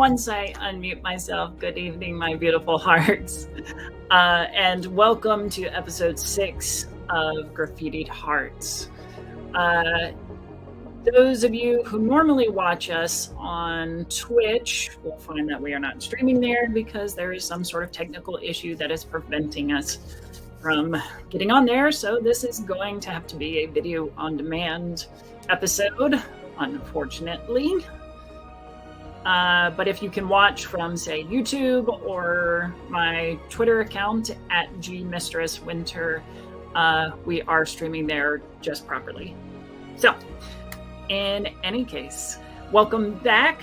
once I unmute myself, good evening, my beautiful hearts. And welcome to episode 6 of Graffitied Hearts. Those of you who normally watch us on Twitch will find that we are not streaming there because there is some sort of technical issue that is preventing us from getting on there. So this is going to have to be a video on demand episode, unfortunately. But if you can watch from, say, YouTube or my Twitter account at gmistresswinter, we are streaming there just properly. So, in any case, welcome back.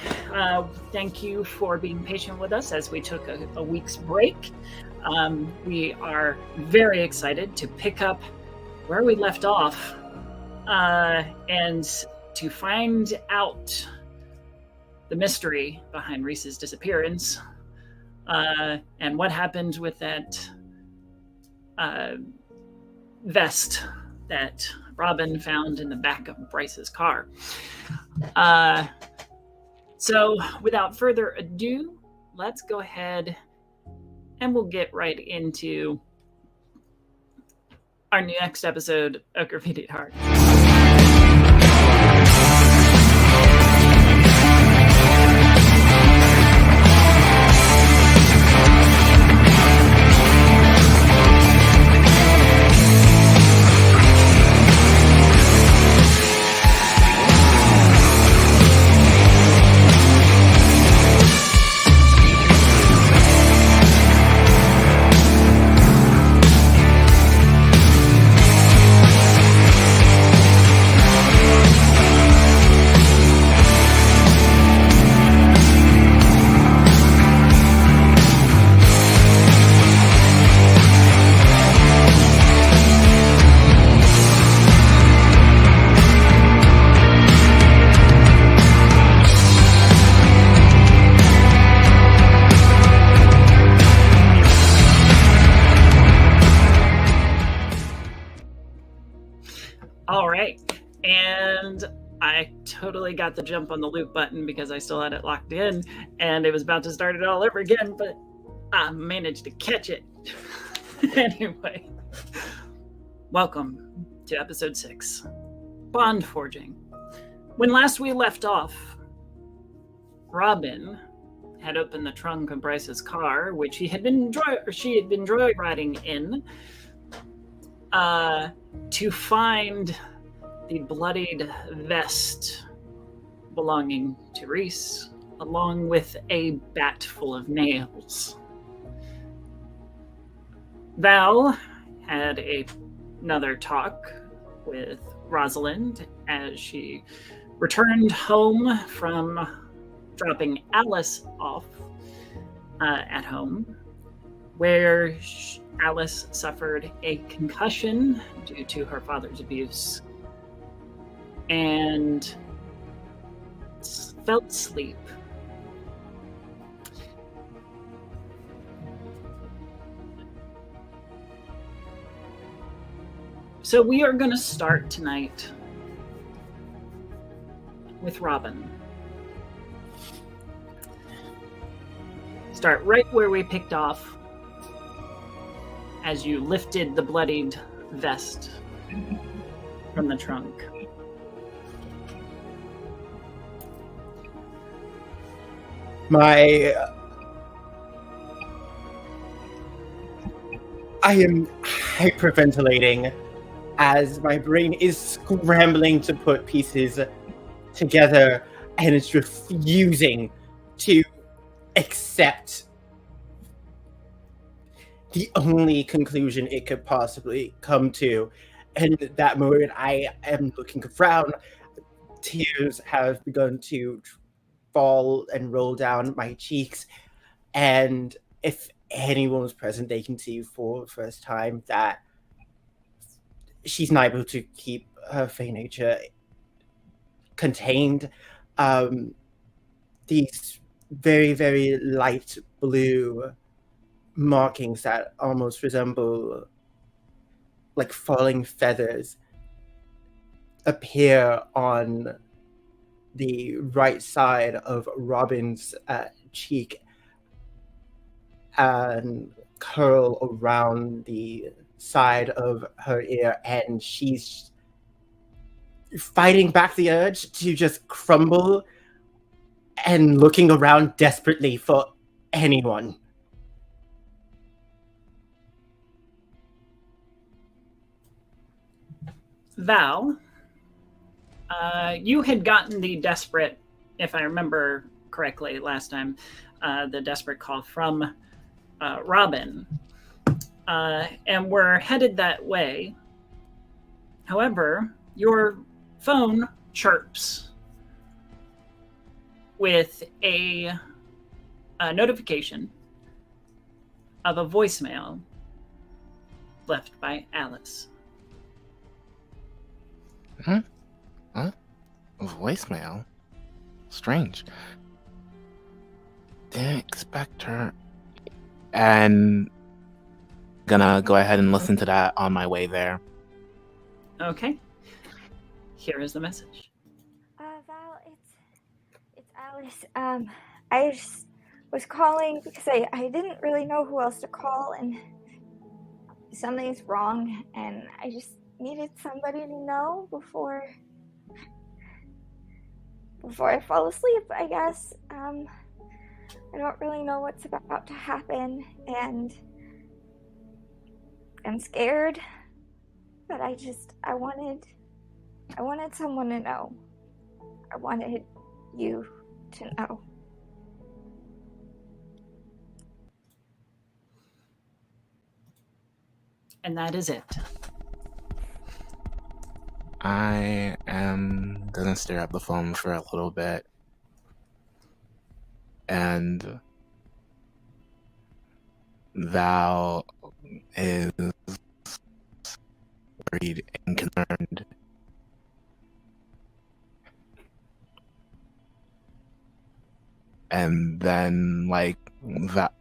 Thank you for being patient with us as we took a week's break. We are very excited to pick up where we left off and to find out the mystery behind Rhys's disappearance and what happened with that vest that Robin found in the back of Bryce's car. So without further ado, let's go ahead and we'll get right into our next episode of Graffitied Hearts. All right, and I totally got the jump on the loop button because I still had it locked in and it was about to start it all over again, but I managed to catch it. Anyway, welcome to episode 6, Bond Forging. When last we left off, Robin had opened the trunk of Bryce's car, which she had been joyriding in, to find the bloodied vest belonging to Rhys, along with a bat full of nails. Val had another talk with Rosalind as she returned home from dropping Alice off at home, where Alice suffered a concussion due to her father's abuse and fell asleep. So we are going to start tonight with Robin. Start right where we picked off as you lifted the bloodied vest from the trunk. I am hyperventilating as my brain is scrambling to put pieces together and it's refusing to accept the only conclusion it could possibly come to. And at that moment, I am looking around. Tears have begun to fall and roll down my cheeks. And if anyone was present, they can see for the first time that she's not able to keep her fey nature contained. These very, very light blue markings that almost resemble like falling feathers appear on the right side of Robin's cheek and curl around the side of her ear, and she's fighting back the urge to just crumble and looking around desperately for anyone. Val, you had gotten the desperate, if I remember correctly last time, the desperate call from Robin, and we're headed that way. However, your phone chirps with a notification of a voicemail left by Alice. Huh? Voicemail? Strange. Didn't expect her. And gonna go ahead and listen to that on my way there. Okay. Here is the message. Val, it's Alice. I just was calling because I didn't really know who else to call, and something's wrong, and I just needed somebody to know before I fall asleep, I guess. I don't really know what's about to happen, and I'm scared, but I wanted someone to know. I wanted you to know. And that is it. I am gonna stare at the phone for a little bit. And Val is worried and concerned. And then, Val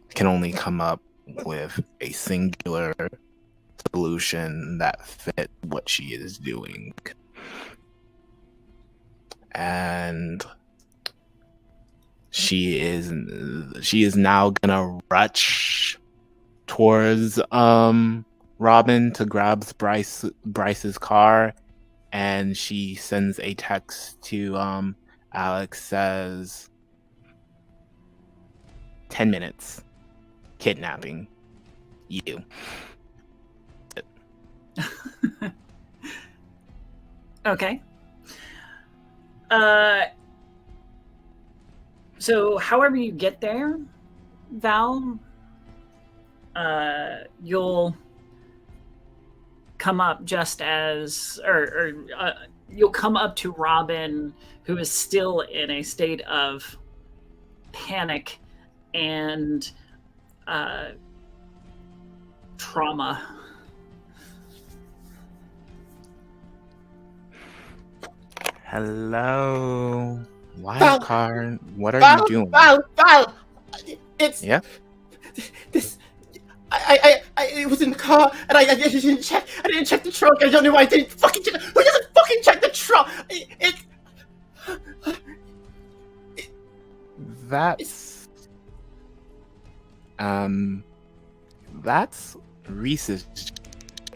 can only come up with a singular solution that fit what she is doing. And she is now gonna rush towards Robin to grab Bryce's car, and she sends a text to Alex, says 10 minutes, kidnapping you. Okay. So however you get there, Val, you'll come up just as, you'll come up to Robin, who is still in a state of panic and trauma. Hello, Val! Wildcard. What are Val, you doing? Val! It's Yeah. This. It was in the car, and I didn't check. I didn't check the trunk. I don't know why I didn't fucking check. Who doesn't fucking check the trunk? That's Rhys's.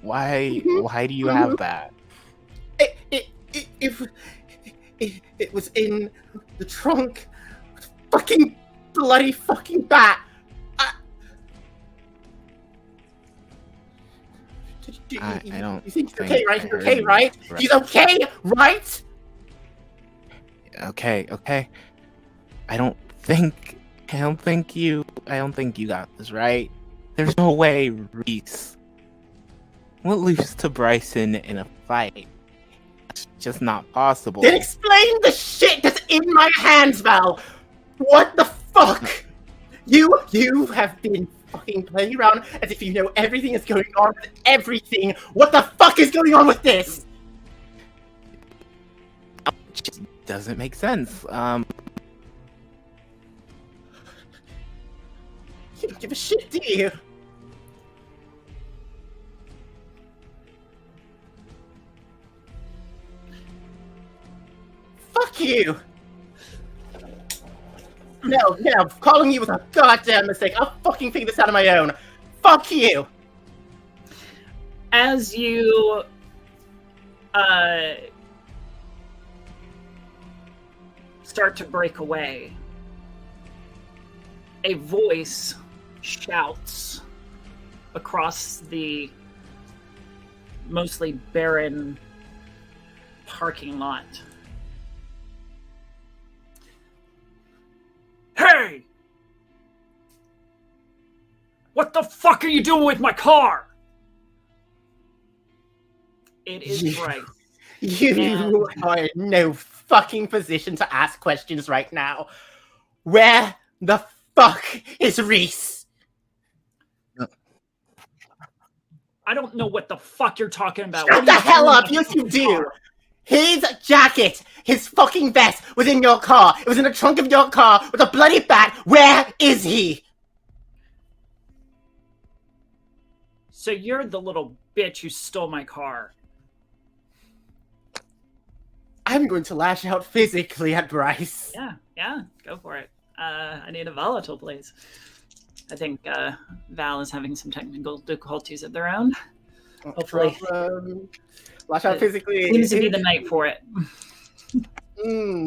Why do you have that? It was in the trunk. Fucking bloody fucking bat. I don't. You think he's okay, right? He's okay, right? He's okay, right? Okay. I don't think you got this right. There's no way Rhys will lose to Bryson in a fight. It's just not possible. Then explain the shit that's in my hands, Val. What the fuck? You have been fucking playing around as if you know everything is going on with everything. What the fuck is going on with this? It just doesn't make sense. You don't give a shit, do you? Fuck you! No, calling you was a goddamn mistake. I'll fucking figure this out on my own. Fuck you! As you start to break away, a voice shouts across the mostly barren parking lot. Hey! What the fuck are you doing with my car? It is Bryce. You are in no fucking position to ask questions right now. Where the fuck is Rhys? I don't know what the fuck you're talking about. Shut the hell up! Yes, you do! His jacket, his fucking vest was in your car. It was in the trunk of your car with a bloody bat. Where is he? So you're the little bitch who stole my car. I'm going to lash out physically at Bryce. Yeah, go for it. I need a volatile, please. I think Val is having some technical difficulties of their own. Hopefully. Lash out physically. Seems to be the night for it.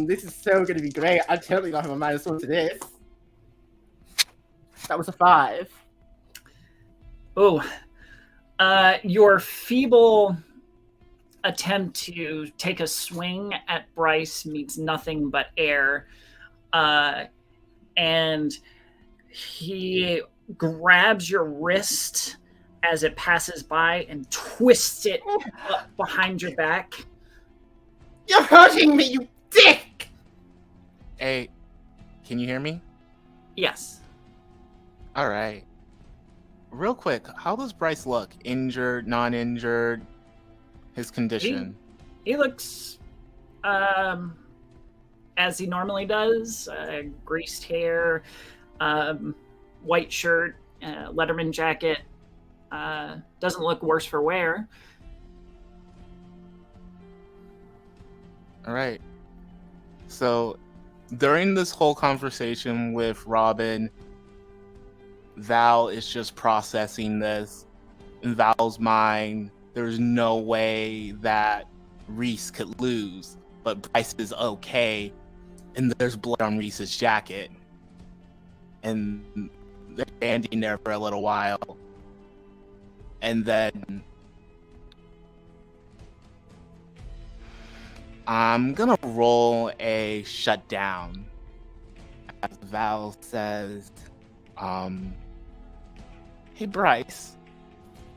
This is so going to be great. I'm totally not having a -1 to this. That was a 5. Oh. Your feeble attempt to take a swing at Bryce meets nothing but air. And he grabs your wrist as it passes by and twists it up behind your back. You're hurting me, you dick! Hey, can you hear me? Yes. All right. Real quick, how does Bryce look? Injured, non-injured? His condition? He looks as he normally does. Greased hair, white shirt, Letterman jacket. Doesn't look worse for wear. All right. So during this whole conversation with Robin, Val is just processing this. In Val's mind, there's no way that Rhys could lose, but Bryce is okay, and there's blood on Rhys's jacket. And they're standing there for a little while. And then I'm gonna roll a shutdown. As Val says, hey Bryce,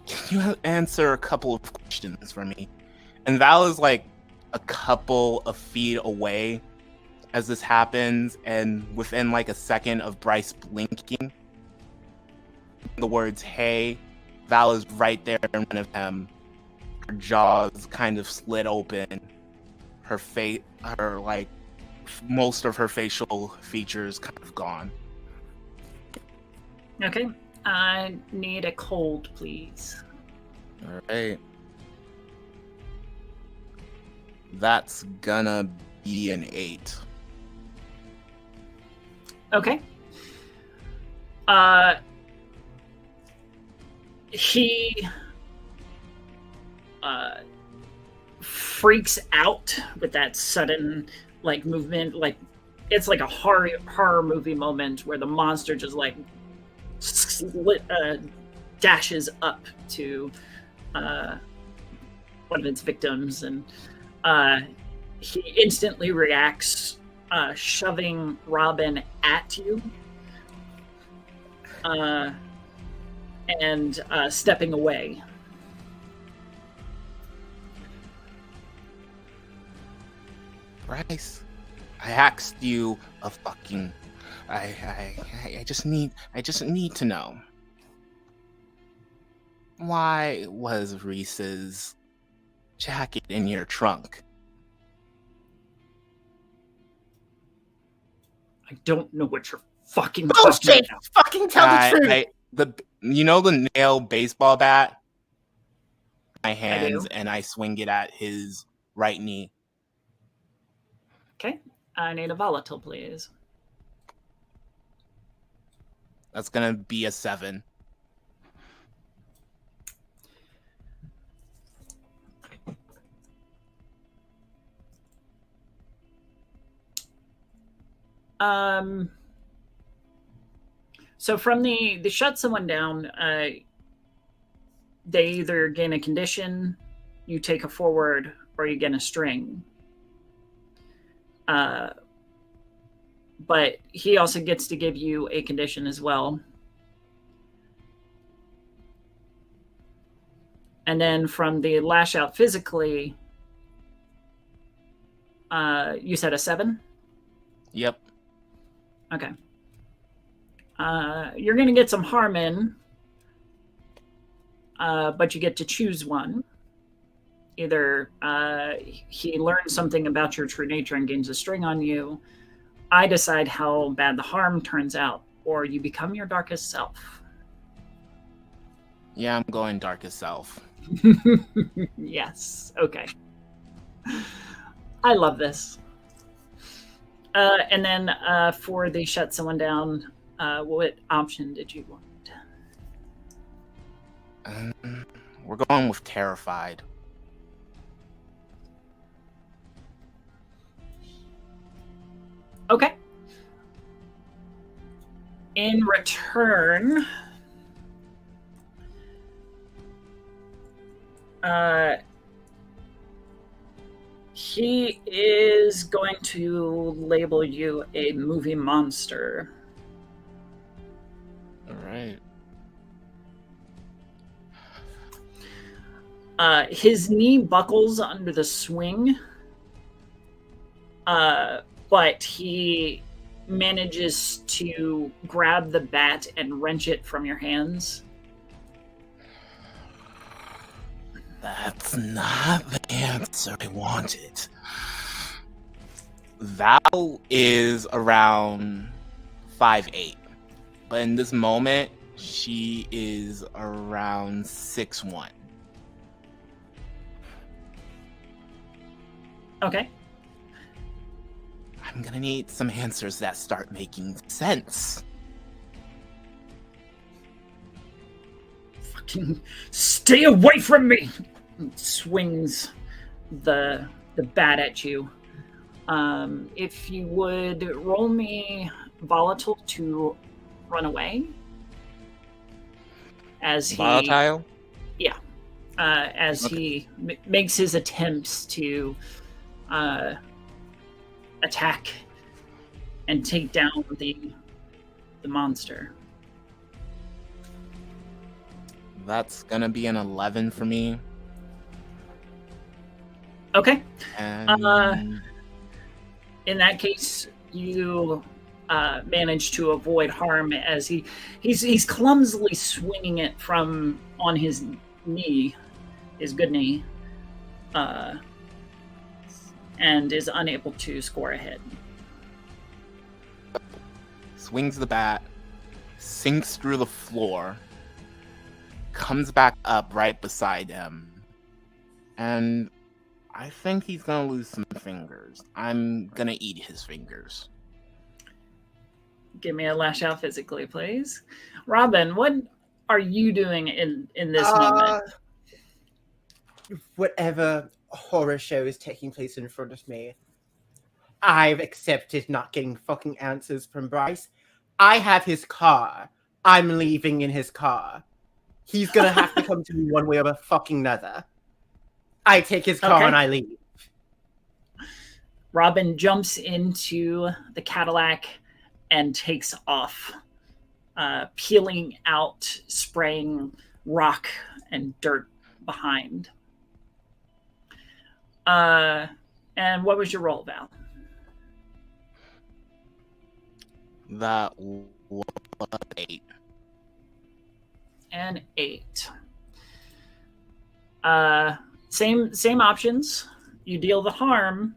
can you answer a couple of questions for me? And Val is like a couple of feet away as this happens, and within like a second of Bryce blinking, the words "hey," Val is right there in front of him. Her jaws kind of slit open. Her face, most of her facial features kind of gone. Okay. I need a cold, please. All right. That's gonna be an 8. Okay. He freaks out with that sudden movement. It's like a horror movie moment where the monster just dashes up to one of its victims, and he instantly reacts, shoving Robin at you and stepping away. Bryce, I asked you a fucking. I just need to know. Why was Rhys's jacket in your trunk? I don't know what you're fucking Bullshit! Fucking tell the truth! The nail baseball bat? My hands, I do. and I swing it at his right knee. Okay. I need a volatile, please. That's gonna be a 7. So from the shut someone down, they either gain a condition, you take a forward, or you gain a string. But he also gets to give you a condition as well. And then from the lash out physically, you said a 7? Yep. Okay. You're going to get some harm in, but you get to choose one. Either he learns something about your true nature and gains a string on you, I decide how bad the harm turns out, or you become your darkest self. Yeah, I'm going darkest self. Yes. Okay. I love this. And then for the shut someone down, what option did you want? We're going with terrified. Okay. In return, he is going to label you a movie monster. All right. His knee buckles under the swing, but he manages to grab the bat and wrench it from your hands. That's not the answer I wanted. Val is around 5'8", but in this moment, she is around 6'1". Okay. I'm gonna need some answers that start making sense. Fucking stay away from me! Swings the bat at you. If you would roll me volatile to run away, as he Volatile? Yeah, as Okay. he makes his attempts to attack and take down the monster. That's gonna be an 11 for me. Okay. And In that case, you manage to avoid harm as he's clumsily swinging it from on his knee, his good knee, and is unable to score a hit. swings the bat, sinks through the floor, comes back up right beside him, and I think he's gonna lose some fingers. I'm gonna eat his fingers. Give me a lash out physically, please. Robin, what are you doing in this moment? Whatever horror show is taking place in front of me, I've accepted not getting fucking answers from Bryce. I have his car. I'm leaving in his car. He's gonna have to come to me one way or a fucking another. I take his car and I leave. Robin jumps into the Cadillac and takes off, peeling out, spraying rock and dirt behind. And what was your roll, Val? That was 8. And 8. Same options. You deal the harm.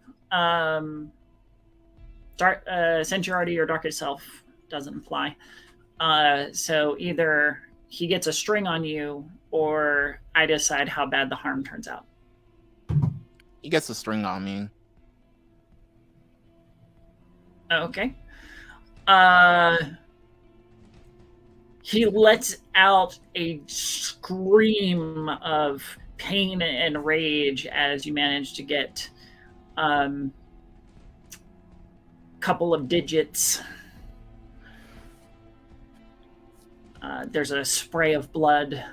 Sensuality or darkest self doesn't apply. So either he gets a string on you, or I decide how bad the harm turns out. He gets a string on me. Okay. he lets out a scream of pain and rage as you manage to get couple of digits. There's a spray of blood.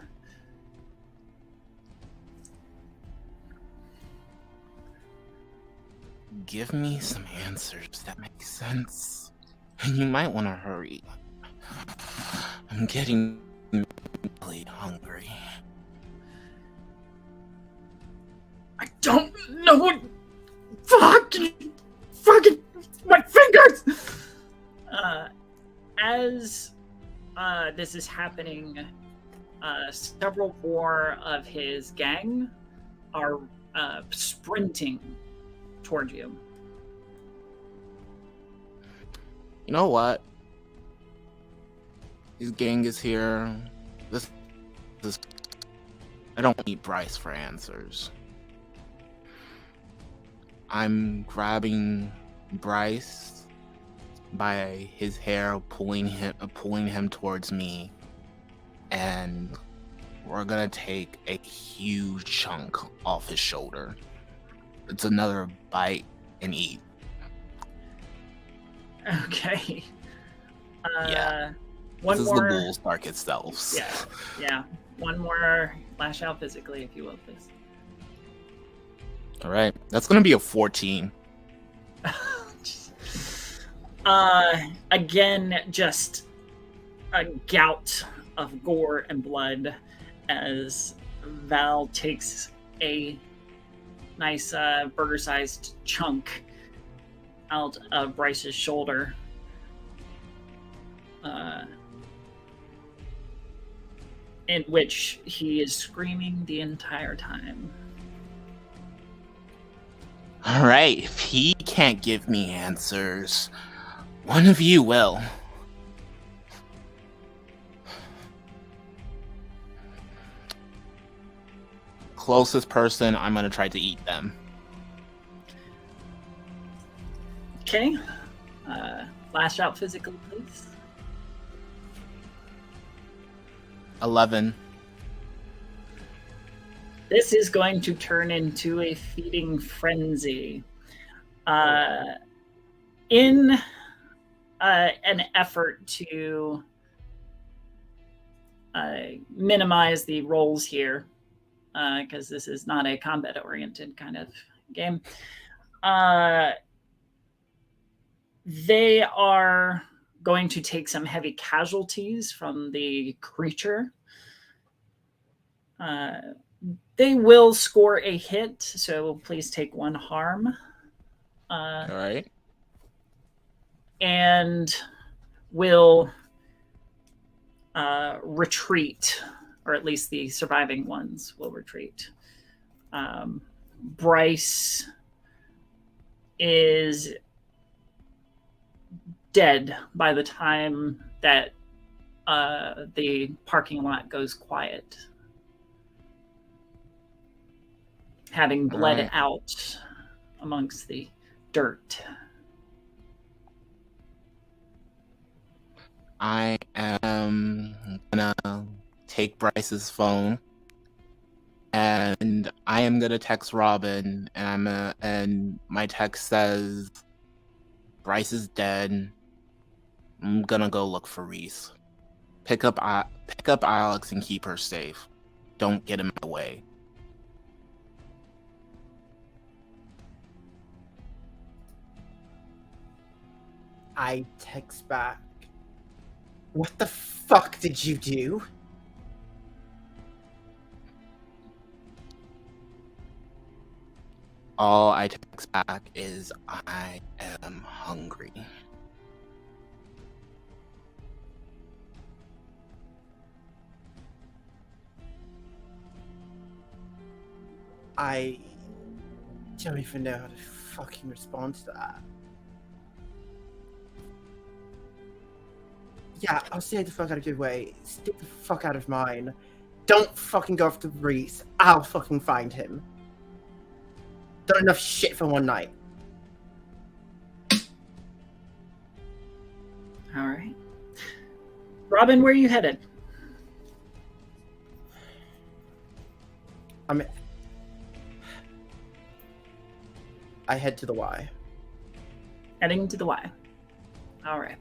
Give me some answers that make sense. And you might want to hurry. I'm getting really hungry. I don't know what. Fucking my fingers. As this is happening, several more of his gang are sprinting toward you. You know what? His gang is here. This I don't need Bryce for answers. I'm grabbing Bryce by his hair, pulling him towards me, and we're gonna take a huge chunk off his shoulder. It's another bite and eat. Okay. Yeah. One This more. is the bull's darkest selves. Yeah. One more lash out physically, if you will, please. All right. That's going to be a 14. Again, just a gout of gore and blood as Val takes a nice burger-sized chunk out of Bryce's shoulder. In which he is screaming the entire time. All right. If he can't give me answers, one of you will. Closest person, I'm going to try to eat them. Okay. Lash out physically, please. 11. This is going to turn into a feeding frenzy. In an effort to minimize the rolls here, because this is not a combat-oriented kind of game, they are going to take some heavy casualties from the creature. They will score a hit, so please take 1 harm. All right. And will retreat, or at least the surviving ones will retreat. Bryce is dead by the time that the parking lot goes quiet, having bled out amongst the dirt. I am gonna take Bryce's phone, and I am gonna text Robin, and my text says, "Bryce is dead. I'm gonna go look for Rhys. Pick up Alex and keep her safe. Don't get in my way." I text back, "What the fuck did you do?" All I text back is, "I am hungry." I don't even know how to fucking respond to that. Yeah, I'll stay the fuck out of your way. Stay the fuck out of mine. Don't fucking go after Rhys. I'll fucking find him. Done enough shit for one night. All right. Robin, where are you headed? I head to the Y. Heading to the Y. All right.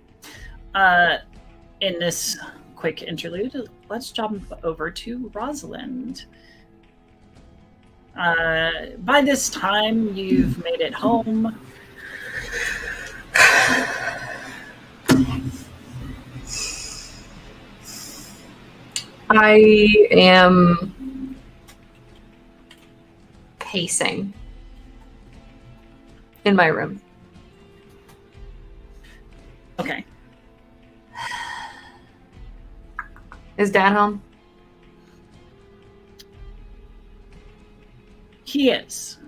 In this quick interlude, let's jump over to Rosalind. By this time, you've made it home. I am pacing in my room. Okay. Is Dad home? He is.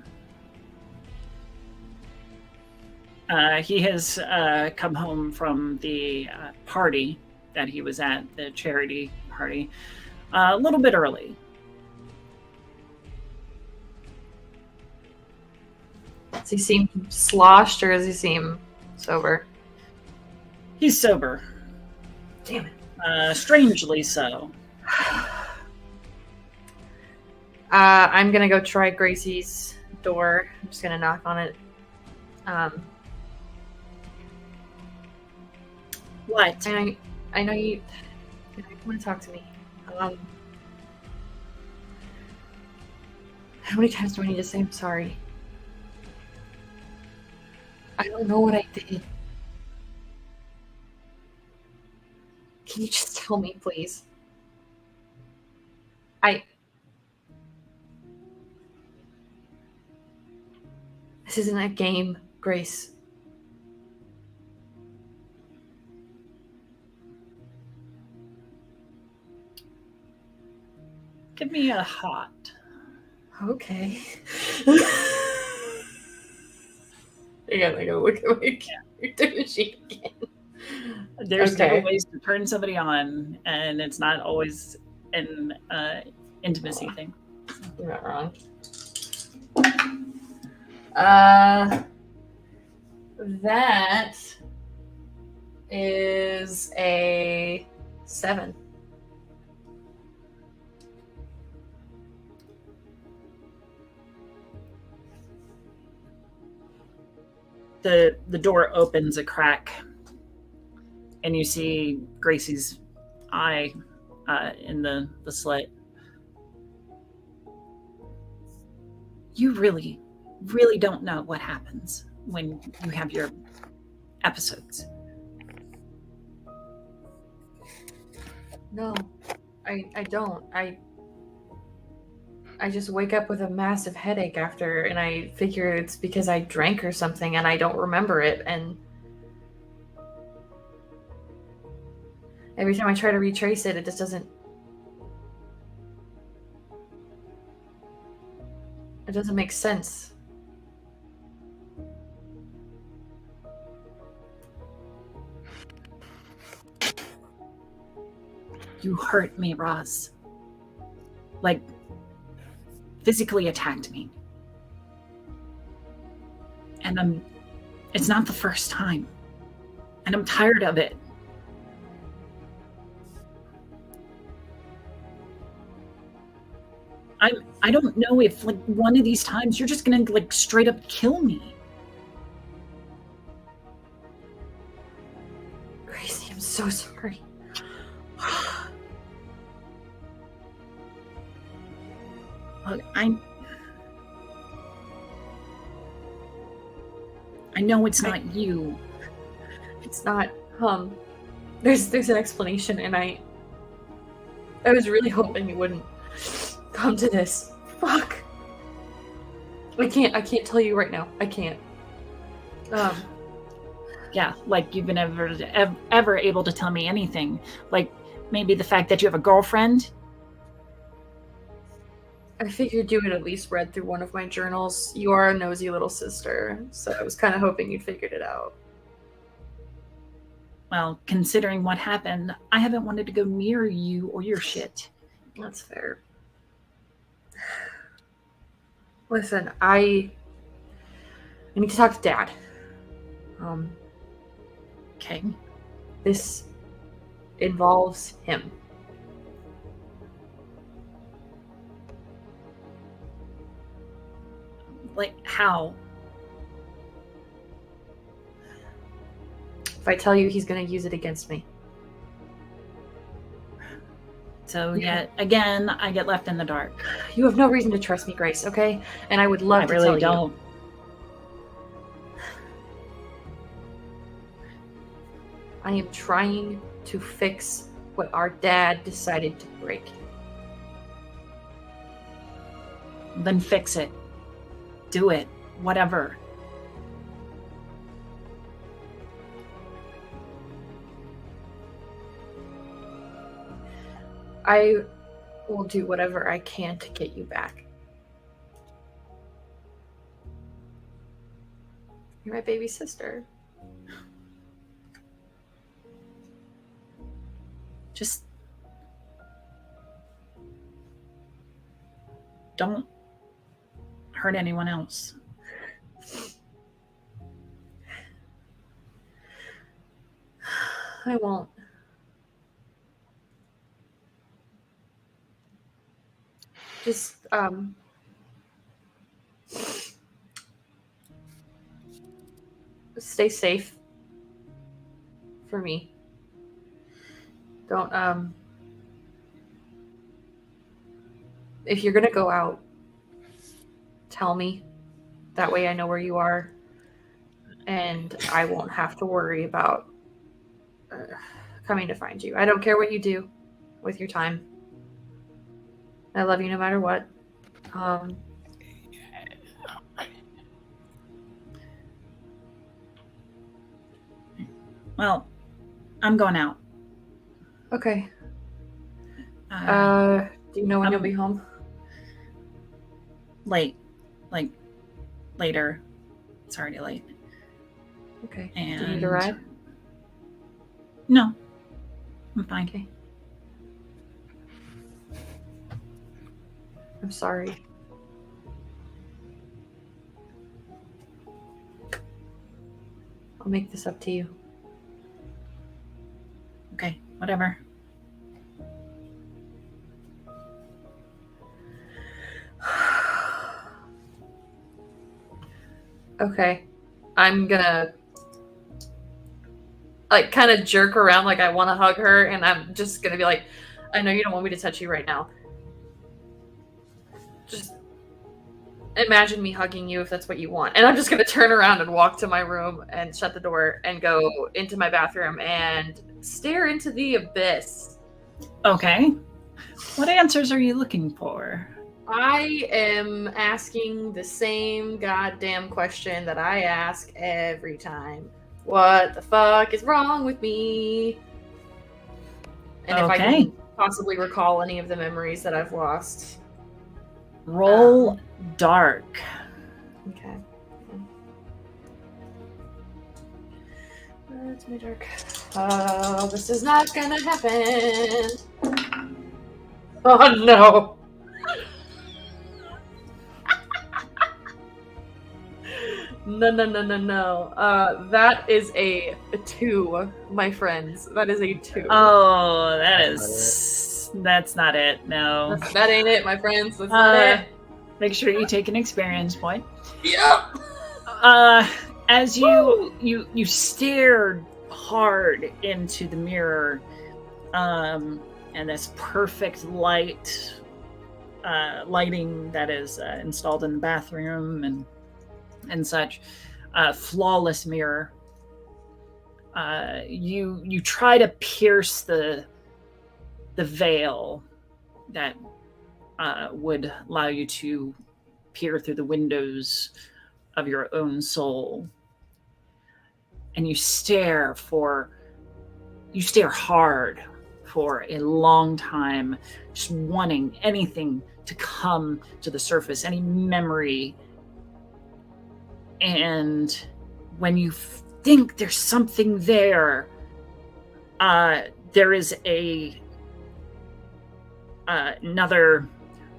He has come home from the party that he was at, the charity party, a little bit early. Does he seem sloshed or does he seem sober? He's sober. Damn it. Strangely so. I'm gonna go try Gracie's door. I'm just gonna knock on it. What? I know you want to talk to me. How many times do I need to say I'm sorry? I don't know what I did. Can you just tell me, please? This isn't a game, Grace. Give me a hot. Okay. I gotta look at my character sheet again. There's different ways to turn somebody on, and it's not always an intimacy thing. You're not wrong. That is a 7. The door opens a crack, and you see Gracie's eye in the slit. You really, really don't know what happens when you have your episodes. No, I don't. I just wake up with a massive headache after, and I figure it's because I drank or something and I don't remember it. And every time I try to retrace it, it just doesn't. It doesn't make sense. You hurt me, Roz. Like, physically attacked me. And it's not the first time. And I'm tired of it. I don't know if, like, one of these times you're just gonna, like, straight up kill me. Gracie, I'm so sorry. Look, I know it's not you. It's not. There's an explanation, and I was really hoping it wouldn't come to this. Fuck. I can't tell you right now. I can't. Yeah, like you've been ever able to tell me anything. Like maybe the fact that you have a girlfriend. I figured you had at least read through one of my journals. You are a nosy little sister, so I was kind of hoping you'd figured it out. Well, considering what happened, I haven't wanted to go near you or your shit. That's fair. Listen, I need to talk to Dad. Okay. This involves him. Like, how? If I tell you, he's going to use it against me. So, yet again, I get left in the dark. You have no reason to trust me, Grace, okay? And I would love I to really tell don't. you. I am trying to fix what our dad decided to break. Then fix it. Do it. Whatever. I will do whatever I can to get you back. You're my baby sister. Just don't hurt anyone else. I won't. Just, stay safe for me. Don't, if you're gonna go out, tell me. That way I know where you are, and I won't have to worry about coming to find you. I don't care what you do with your time. I love you no matter what. Well, I'm going out. Okay. Do you know when you'll be home? Late. Like, later. It's already late. Okay. And Do you need a ride? No. I'm fine. Okay. I'm sorry. I'll make this up to you. Okay, whatever. Okay. I'm gonna like kind of jerk around like I want to hug her, and I'm just gonna be like, I know you don't want me to touch you right now. Just imagine me hugging you if that's what you want. And I'm just gonna turn around and walk to my room and shut the door and go into my bathroom and stare into the abyss. Okay. What answers are you looking for? I am asking the same goddamn question that I ask every time. What the fuck is wrong with me? And if I can possibly recall any of the memories that I've lost. Roll dark. Okay. That's my dark. Oh, this is not gonna happen. Oh no. No. That is a 2, my friends. That is a 2. Oh, that's not it. No. That ain't it, my friends. That's not it. Make sure you take an experience point. Yep. As you stared hard into the mirror, and this perfect lighting that is installed in the bathroom and such, flawless mirror. You try to pierce the veil that would allow you to peer through the windows of your own soul, and you stare hard for a long time, just wanting anything to come to the surface, any memory. And when you think there's something there, there is another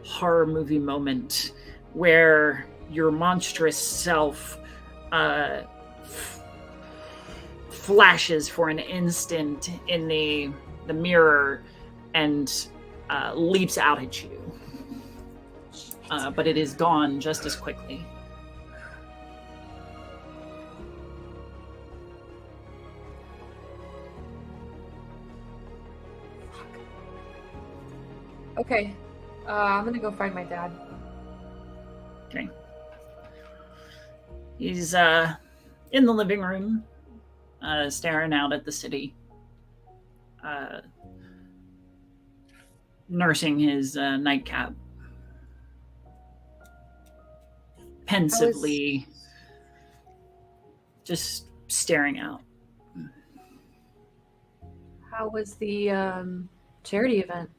horror movie moment where your monstrous self flashes for an instant in the the mirror and leaps out at you. But it is gone just as quickly. Okay. I'm gonna go find my dad. Okay. He's in the living room, staring out at the city, nursing his nightcap, pensively, just staring out. How was the charity event?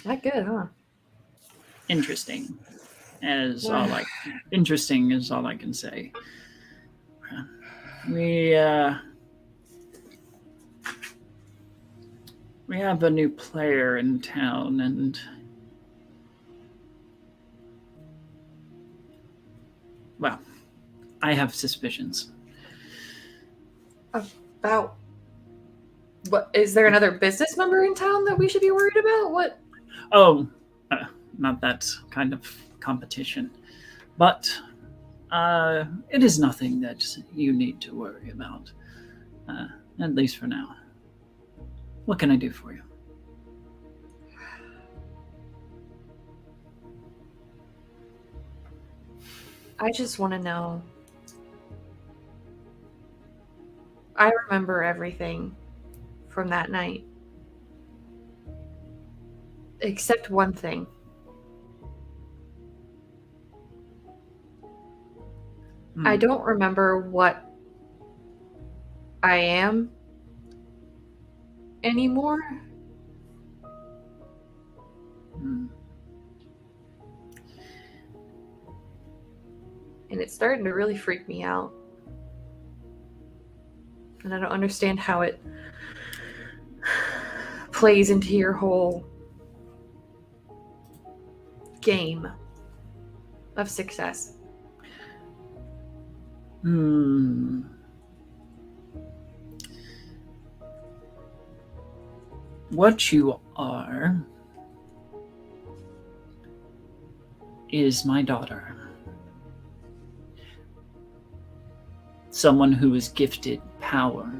Not good, huh? Interesting is all I can say. We have a new player in town, and well, I have suspicions. About what? Is there another business member in town that we should be worried about? What? Oh, not that kind of competition, but it is nothing that you need to worry about, at least for now. What can I do for you? I just want to know. I remember everything from that night. Except one thing. I don't remember what I am anymore. And it's starting to really freak me out. And I don't understand how it plays into your whole game of success. What you are is my daughter. Someone who is gifted power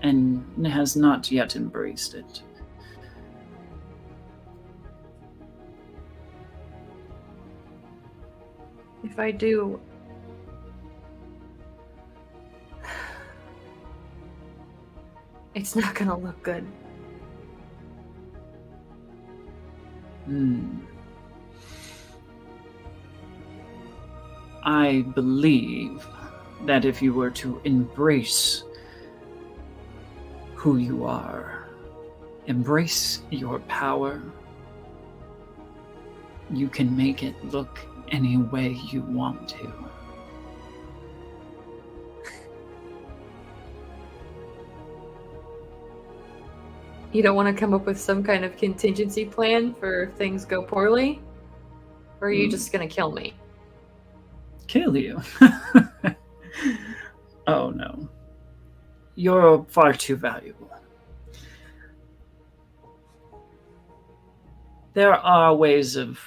and has not yet embraced it. If I do, it's not gonna look good. I believe that if you were to embrace who you are, embrace your power, you can make it look any way you want to. You don't want to come up with some kind of contingency plan for if things go poorly? Or are you just going to kill me? Kill you? Oh no. You're far too valuable. There are ways of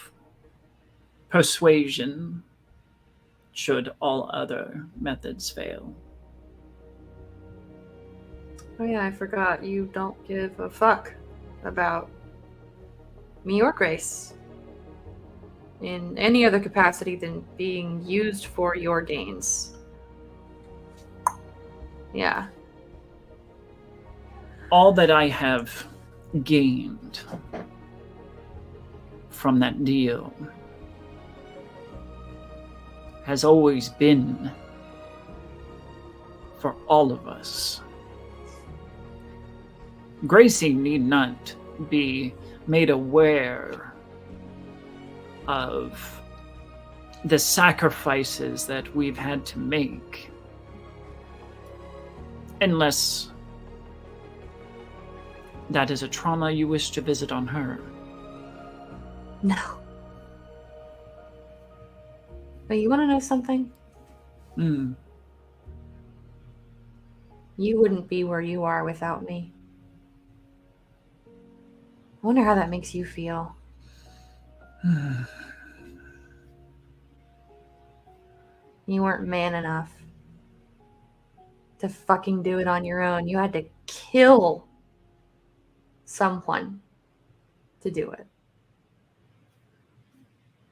persuasion should all other methods fail. Oh yeah, I forgot. You don't give a fuck about me or Grace in any other capacity than being used for your gains. Yeah. All that I have gained from that deal has always been for all of us. Gracie need not be made aware of the sacrifices that we've had to make, unless that is a trauma you wish to visit on her. No. But you want to know something? Hmm. You wouldn't be where you are without me. I wonder how that makes you feel. You weren't man enough to fucking do it on your own. You had to kill someone to do it.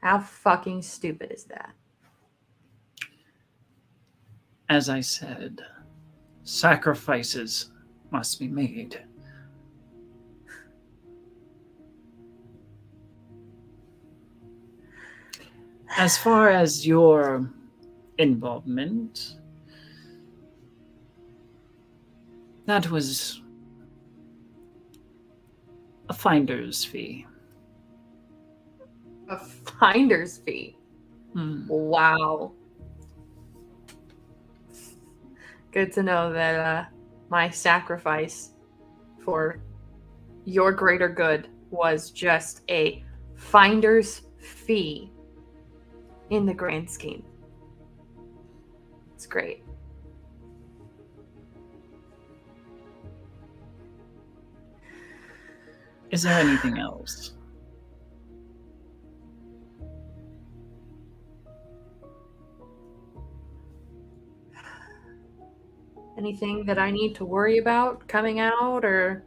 How fucking stupid is that? As I said, sacrifices must be made. As far as your involvement, that was a finder's fee. A finder's fee? Hmm. Wow. Good to know that my sacrifice for your greater good was just a finder's fee in the grand scheme. It's great. Is there anything else? Anything that I need to worry about coming out, or,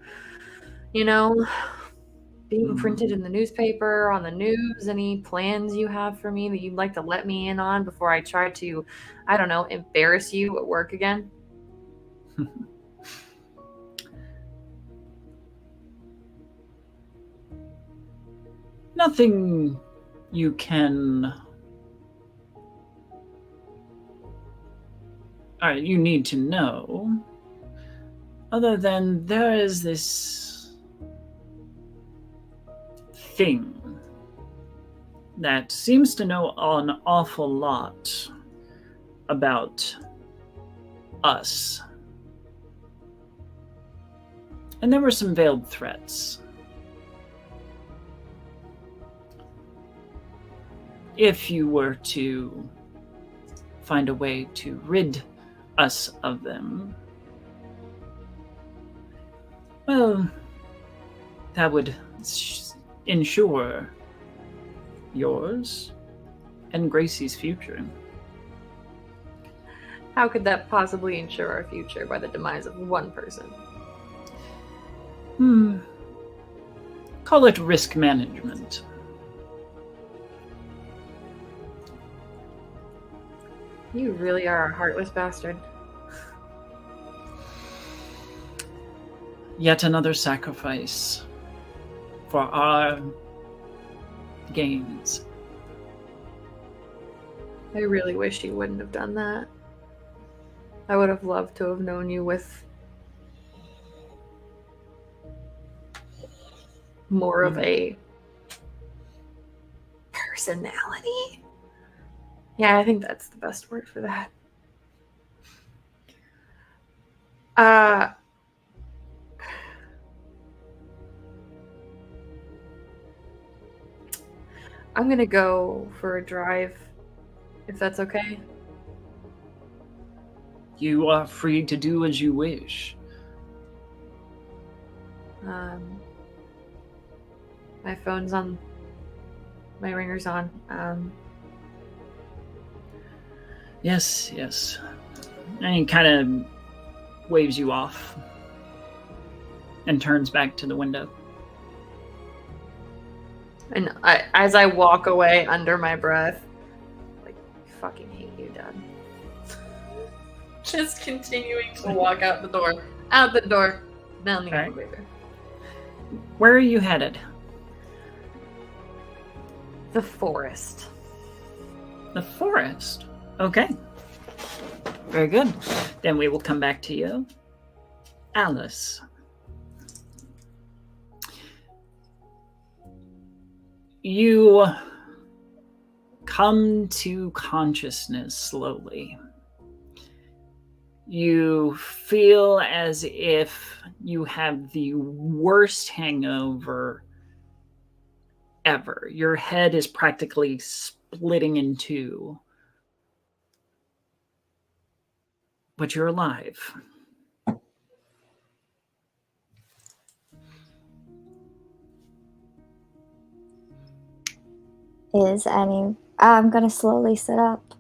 being printed in the newspaper, on the news? Any plans you have for me that you'd like to let me in on before I try to, I don't know, embarrass you at work again? Nothing you can... you need to know, other than there is this thing that seems to know an awful lot about us. And there were some veiled threats. If you were to find a way to rid us of them, well, that would ensure yours and Gracie's future. How could that possibly ensure our future by the demise of one person? Call it risk management. You really are a heartless bastard. Yet another sacrifice for our gains. I really wish you wouldn't have done that. I would have loved to have known you with more of a personality. Yeah, I think that's the best word for that. I'm gonna go for a drive, if that's okay. You are free to do as you wish. My phone's on. My ringer's on. Yes. And he kind of waves you off and turns back to the window. And as I walk away under my breath, like, I fucking hate you, Dad. Just continuing to walk out the door, down the elevator. Where are you headed? The forest. The forest. Okay. Very good. Then we will come back to you. Alice. You come to consciousness slowly. You feel as if you have the worst hangover ever. Your head is practically splitting in two. but you're alive. I'm gonna slowly sit up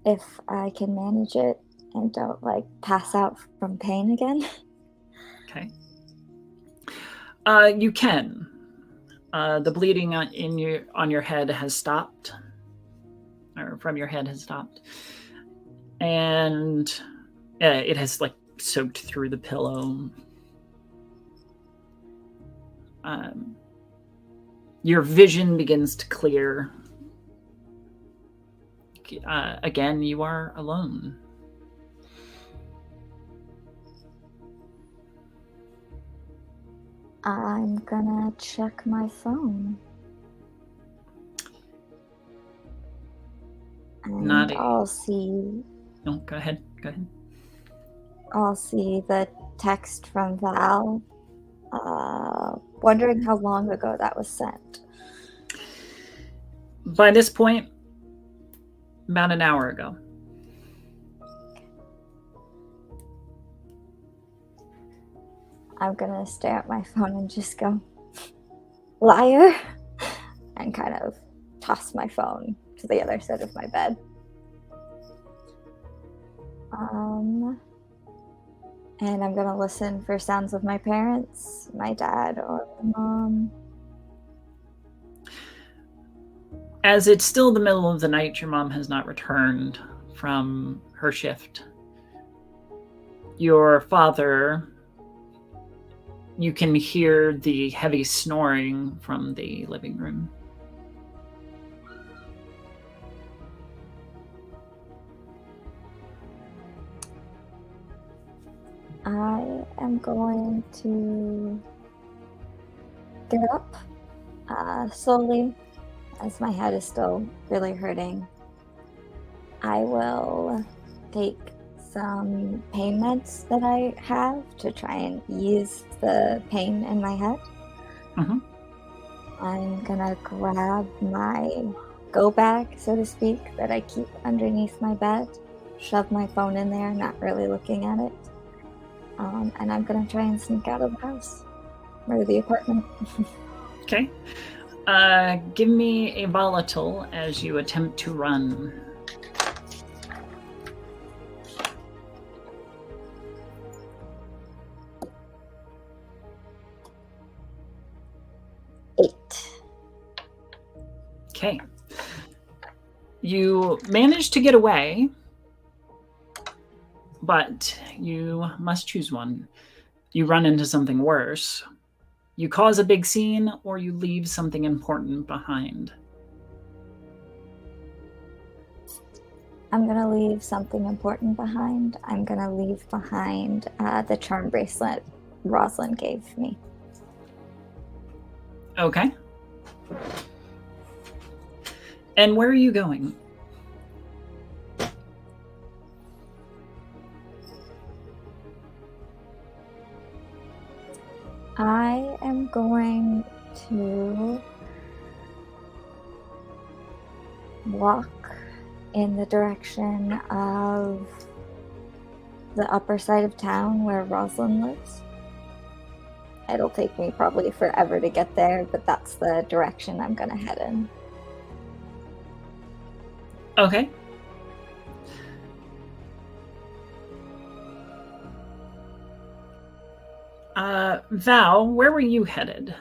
if I can manage it and don't pass out from pain again. Okay. You can. The bleeding on your head has stopped, or from your head has stopped, and it has soaked through the pillow. Your vision begins to clear. Again, you are alone. I'm gonna check my phone. And I'll see... No, go ahead. I'll see the text from Val. Wondering how long ago that was sent. By this point, about an hour ago. I'm gonna stare at my phone and just go, liar, and kind of toss my phone to the other side of my bed. And I'm gonna listen for sounds of my parents, my dad, or my mom. As it's still the middle of the night, your mom has not returned from her shift. Your father, you can hear the heavy snoring from the living room. I am going to get up slowly, as my head is still really hurting. I will take some pain meds that I have to try and ease the pain in my head. Mm-hmm. I'm gonna grab my go bag, so to speak, that I keep underneath my bed, shove my phone in there, not really looking at it. And I'm gonna try and sneak out of the house or the apartment. Okay. Give me a volatile as you attempt to run. Okay. You manage to get away, but you must choose one. You run into something worse. You cause a big scene, or you leave something important behind. I'm gonna leave something important behind. I'm gonna leave behind the charm bracelet Rosalind gave me. Okay. And where are you going? I am going to walk in the direction of the upper side of town where Rosalind lives. It'll take me probably forever to get there, but that's the direction I'm going to head in. Okay. Val, where were you headed?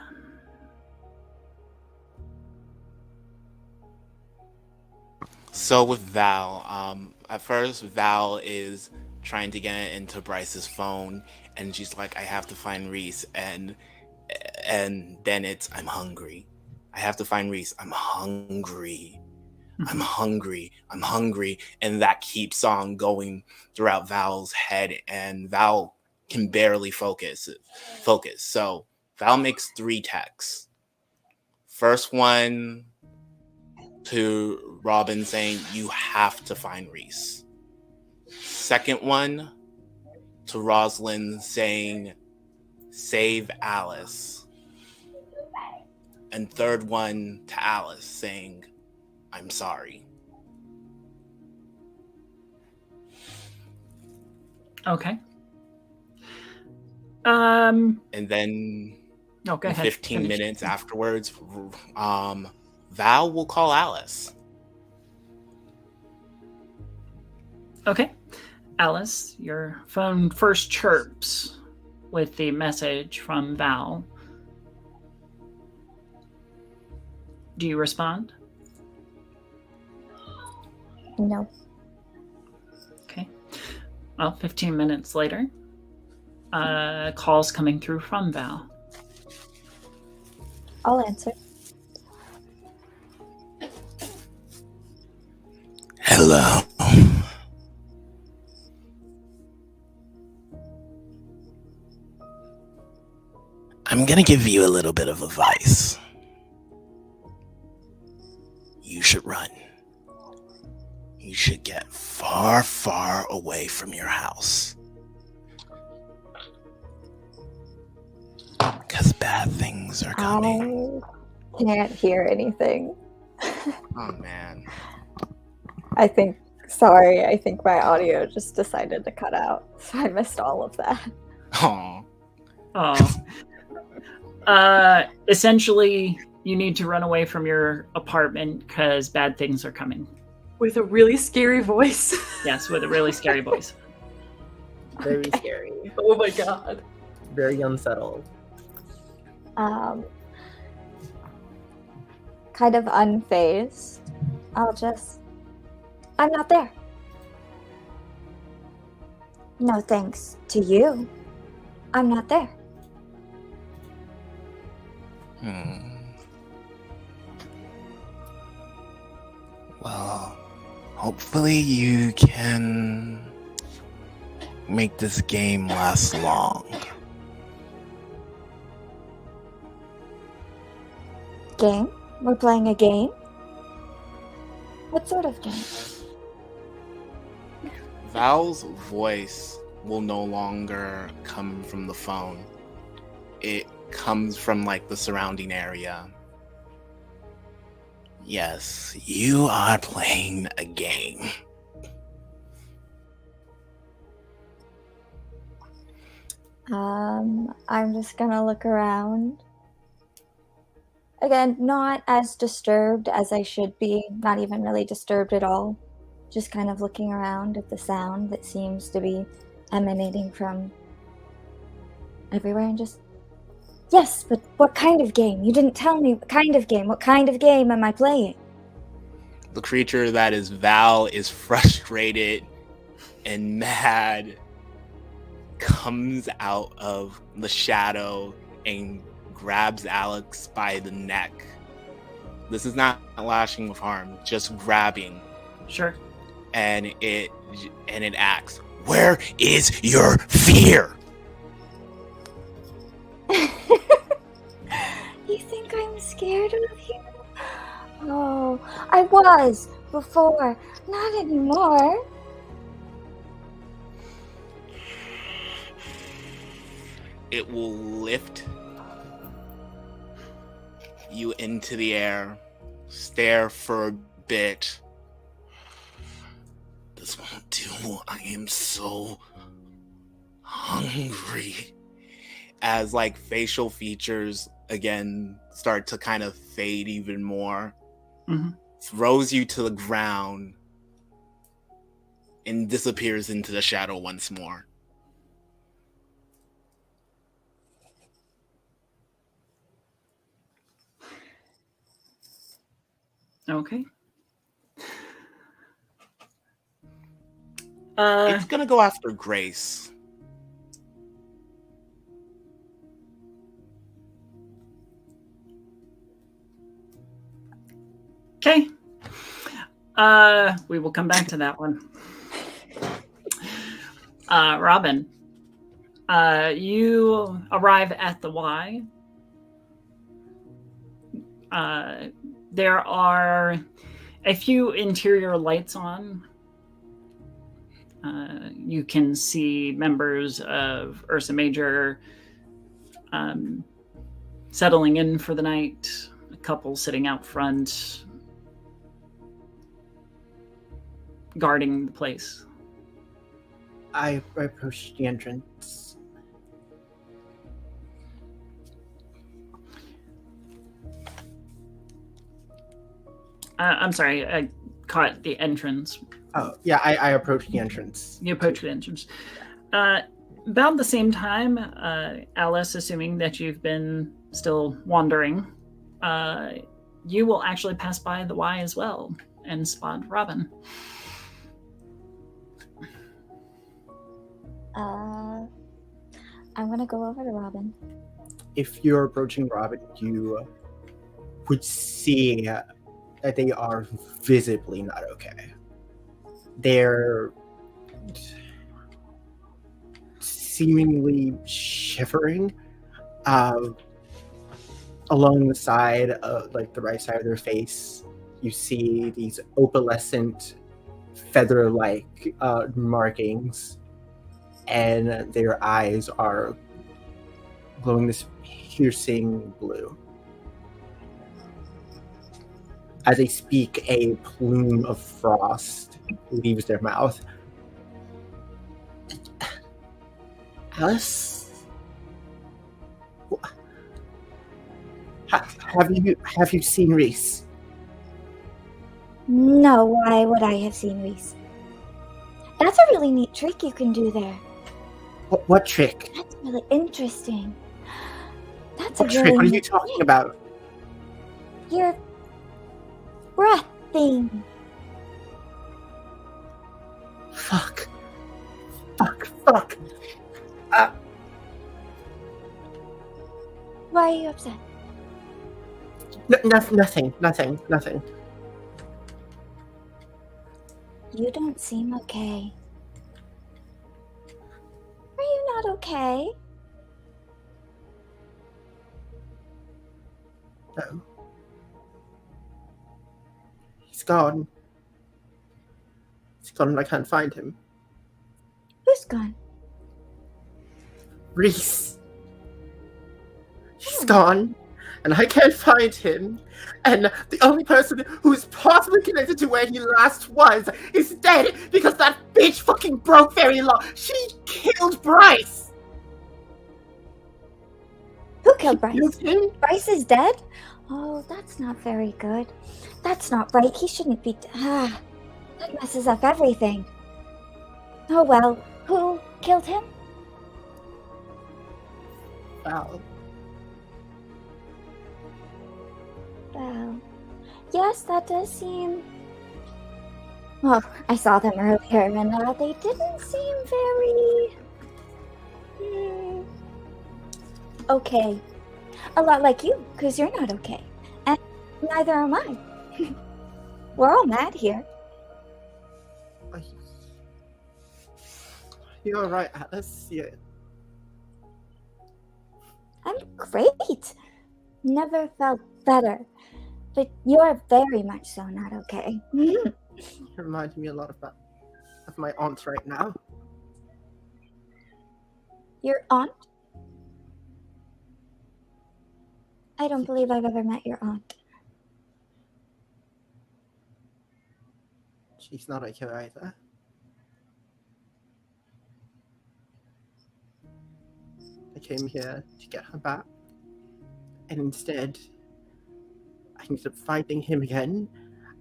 So with Val, at first Val is trying to get into Bryce's phone, and she's like, I have to find Rhys, and then it's, I'm hungry. I have to find Rhys. I'm hungry. I'm hungry. I'm hungry. And that keeps on going throughout Val's head, and Val can barely focus. So Val makes 3 texts. First one to Robin saying, you have to find Rhys. Second one to Rosalind saying, save Alice. And third one to Alice saying, I'm sorry. Okay. And then No, go in ahead. 15 Finish. minutes afterwards, Val will call Alice. Okay. Alice, your phone first chirps with the message from Val. Do you respond? No. Okay. Well, 15 minutes later, calls coming through from Val. I'll answer. Hello. I'm gonna give you a little bit of advice. You should run. You should get far, far away from your house. Because bad things are coming. I can't hear anything. Oh, man. I think my audio just decided to cut out, so I missed all of that. Aw. Oh. Essentially, you need to run away from your apartment because bad things are coming. With a really scary voice. Yes, with a really scary voice. Very scary. Oh my god. Very unsettled. Kind of unfazed. I'm not there. No thanks to you. I'm not there. Well, hopefully you can make this game last long. Game? We're playing a game? What sort of game? Val's voice will no longer come from the phone. It comes from like the surrounding area. Yes, you are playing a game. I'm just gonna look around. Again, not as disturbed as I should be, not even really disturbed at all. Just kind of looking around at the sound that seems to be emanating from everywhere and just, yes, but what kind of game? You didn't tell me what kind of game. What kind of game am I playing? The creature that is Val is frustrated and mad, comes out of the shadow and grabs Alex by the neck. This is not lashing with harm, just grabbing. Sure. And it asks, "Where is your fear?" You think I'm scared of you? Oh, I was before, not anymore. It will lift you into the air, stare for a bit. This won't do. I am so hungry. As like facial features again start to kind of fade even more. Mm-hmm. Throws you to the ground and disappears into the shadow once more. Okay. It's gonna go after Grace. Okay. We will come back to that one. Robin, you arrive at the Y. There are a few interior lights on. You can see members of Ursa Major settling in for the night, a couple sitting out front, guarding the place. I approached the entrance. I'm sorry, I caught the entrance. Oh, yeah, I approached the entrance. You approach the entrance. About the same time, Alice, assuming that you've been still wandering, you will actually pass by the Y as well and spot Robin. I'm gonna go over to Robin. If you're approaching Robin, you would see that they are visibly not okay. They're seemingly shivering along the side of, like, the right side of their face. You see these opalescent feather-like markings, and their eyes are glowing this piercing blue. As they speak, a plume of frost leaves their mouth. Alice? Have you seen Rhys? No, why would I have seen Rhys? That's a really neat trick you can do there. What trick? That's really interesting. That's What a trick? really What are you neat talking trick. about? Your breath thing. Fuck. Why are you upset? Nothing. You don't seem okay. Are you not okay? No. He's gone. He's gone and I can't find him. Who's gone? Rhys. He's gone, and I can't find him. And the only person who's possibly connected to where he last was is dead because that bitch fucking broke fairy law. She killed Bryce. Who killed Bryce? Killed him? Bryce is dead? Oh, that's not very good. That's not right. He shouldn't be. That messes up everything. Oh well. Who killed him? Well, Well, yes, that does seem. Well, I saw them earlier, and they didn't seem very. Okay. A lot like you, because you're not okay. And neither am I. We're all mad here. you're right, Alice. Yeah. I'm great. Never felt better. But you're very much so not okay. You're reminding me a lot of my aunt right now. Your aunt? I don't believe I've ever met your aunt. She's not okay either. I came here to get her back, and instead, I ended up finding him again,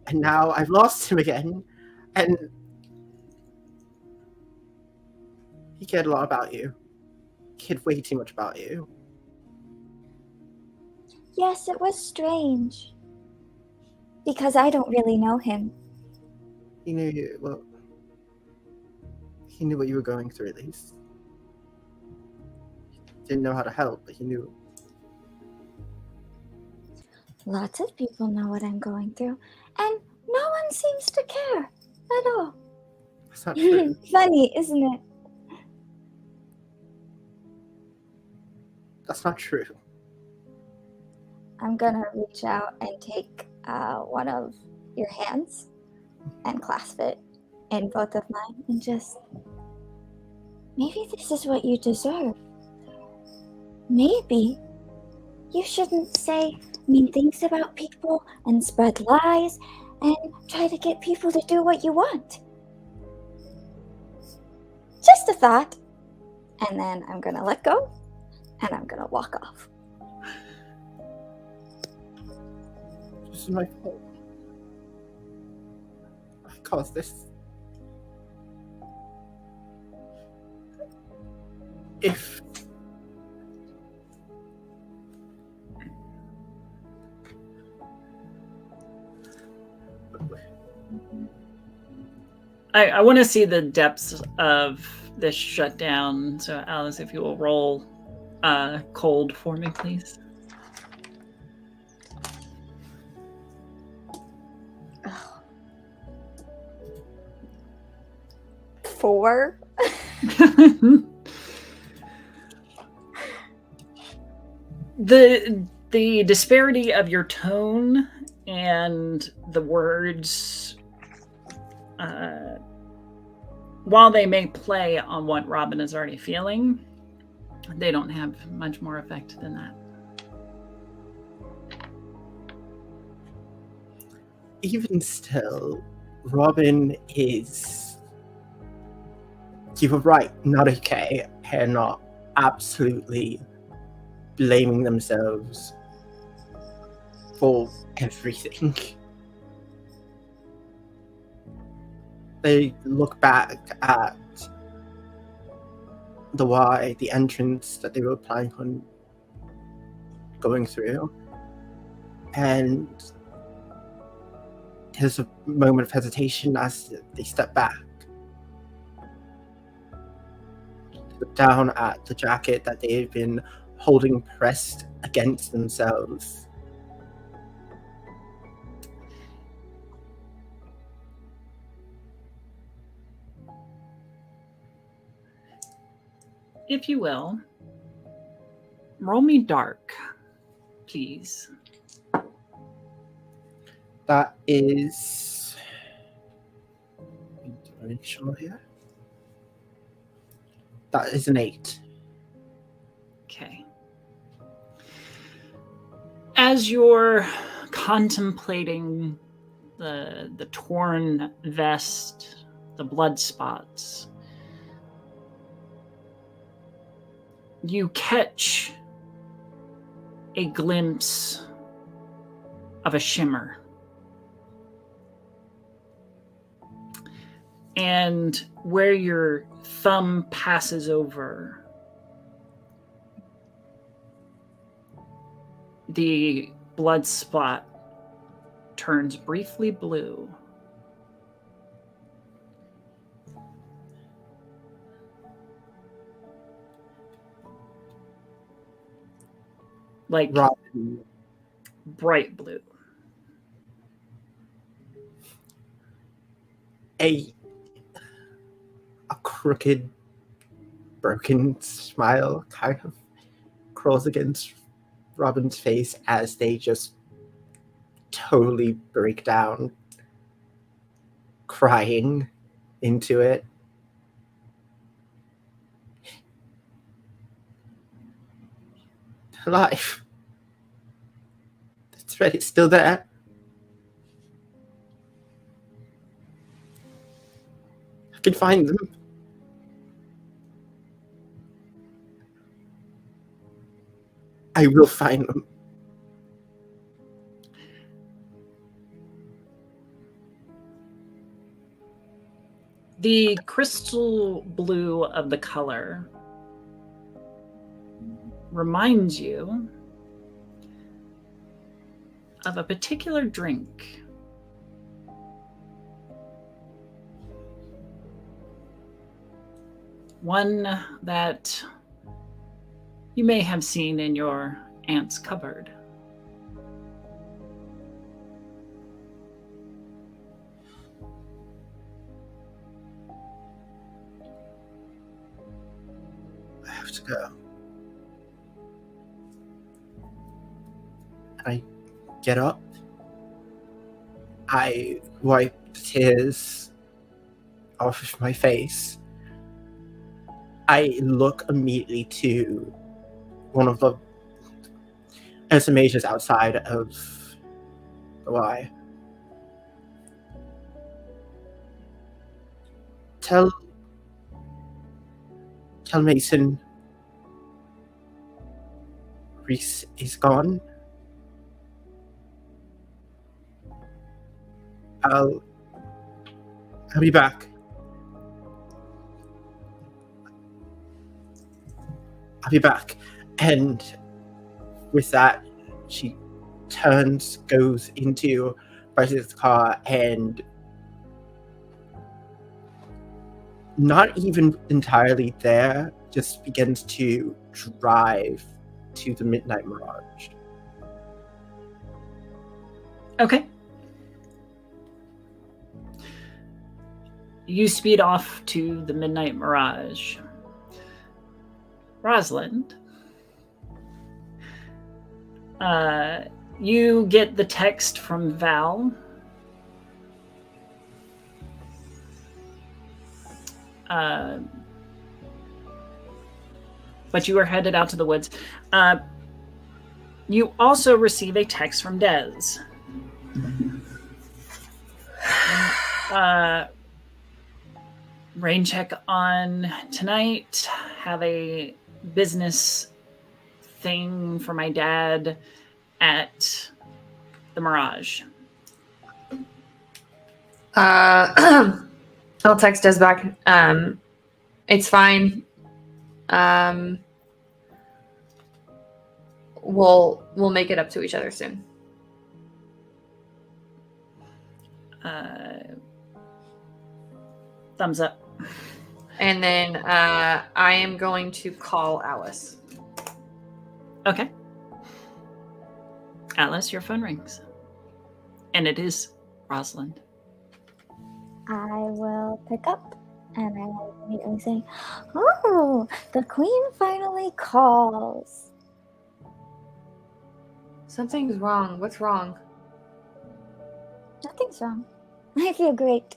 and now I've lost him again, and he cared a lot about you. He cared way too much about you. Yes, it was strange. Because I don't really know him. He knew you, well, he knew what you were going through, at least. He didn't know how to help, but he knew. Lots of people know what I'm going through, and no one seems to care at all. That's not true. Funny, isn't it? That's not true. I'm gonna reach out and take one of your hands and clasp it in both of mine and just... Maybe this is what you deserve. Maybe you shouldn't say mean things about people and spread lies and try to get people to do what you want. Just just a thought. And then I'm going to let go, and I'm going to walk off. This is my fault. I caused this. If I want to see the depths of this shutdown. So, Alice, if you will roll cold for me, please. Oh. 4. The disparity of your tone and the words, while they may play on what Robin is already feeling, they don't have much more effect than that. even still, Robin is, you were right, not okay, and not absolutely blaming themselves for everything. They look back at the entrance that they were planning on going through, and there's a moment of hesitation as they step back. Look down at the jacket that they've been holding pressed against themselves. If you will, roll me dark, please. That is... here. That is an 8. Okay. As you're contemplating the torn vest, the blood spots, you catch a glimpse of a shimmer. And where your thumb passes over, the blood spot turns briefly blue. Like Robin, bright blue. a crooked, broken smile kind of crawls against Robin's face as they just totally break down, crying into it. Alive. That's right, it's still there. I can find them. I will find them. The crystal blue of the color reminds you of a particular drink. One that you may have seen in your aunt's cupboard. I have to go. I get up. I wipe the tears off of my face. I look immediately to one of the mages outside of the Y. Tell tell Mason Rhys is gone. I'll be back. I'll be back. And with that, she turns, goes into Bryce's car, and not even entirely there, just begins to drive to the Midnight Mirage. Okay. You speed off to the Midnight Mirage. Rosalind, you get the text from Val. But you are headed out to the woods. You also receive a text from Des. Rain check on tonight. Have a business thing for my dad at the Mirage. I'll text Des back. It's fine. We'll make it up to each other soon. Thumbs up. And then I am going to call Alice. Okay. Alice, your phone rings. And it is Rosalind. I will pick up and I will immediately say, "Oh, the queen finally calls." Something's wrong. What's wrong? Nothing's wrong. I feel great.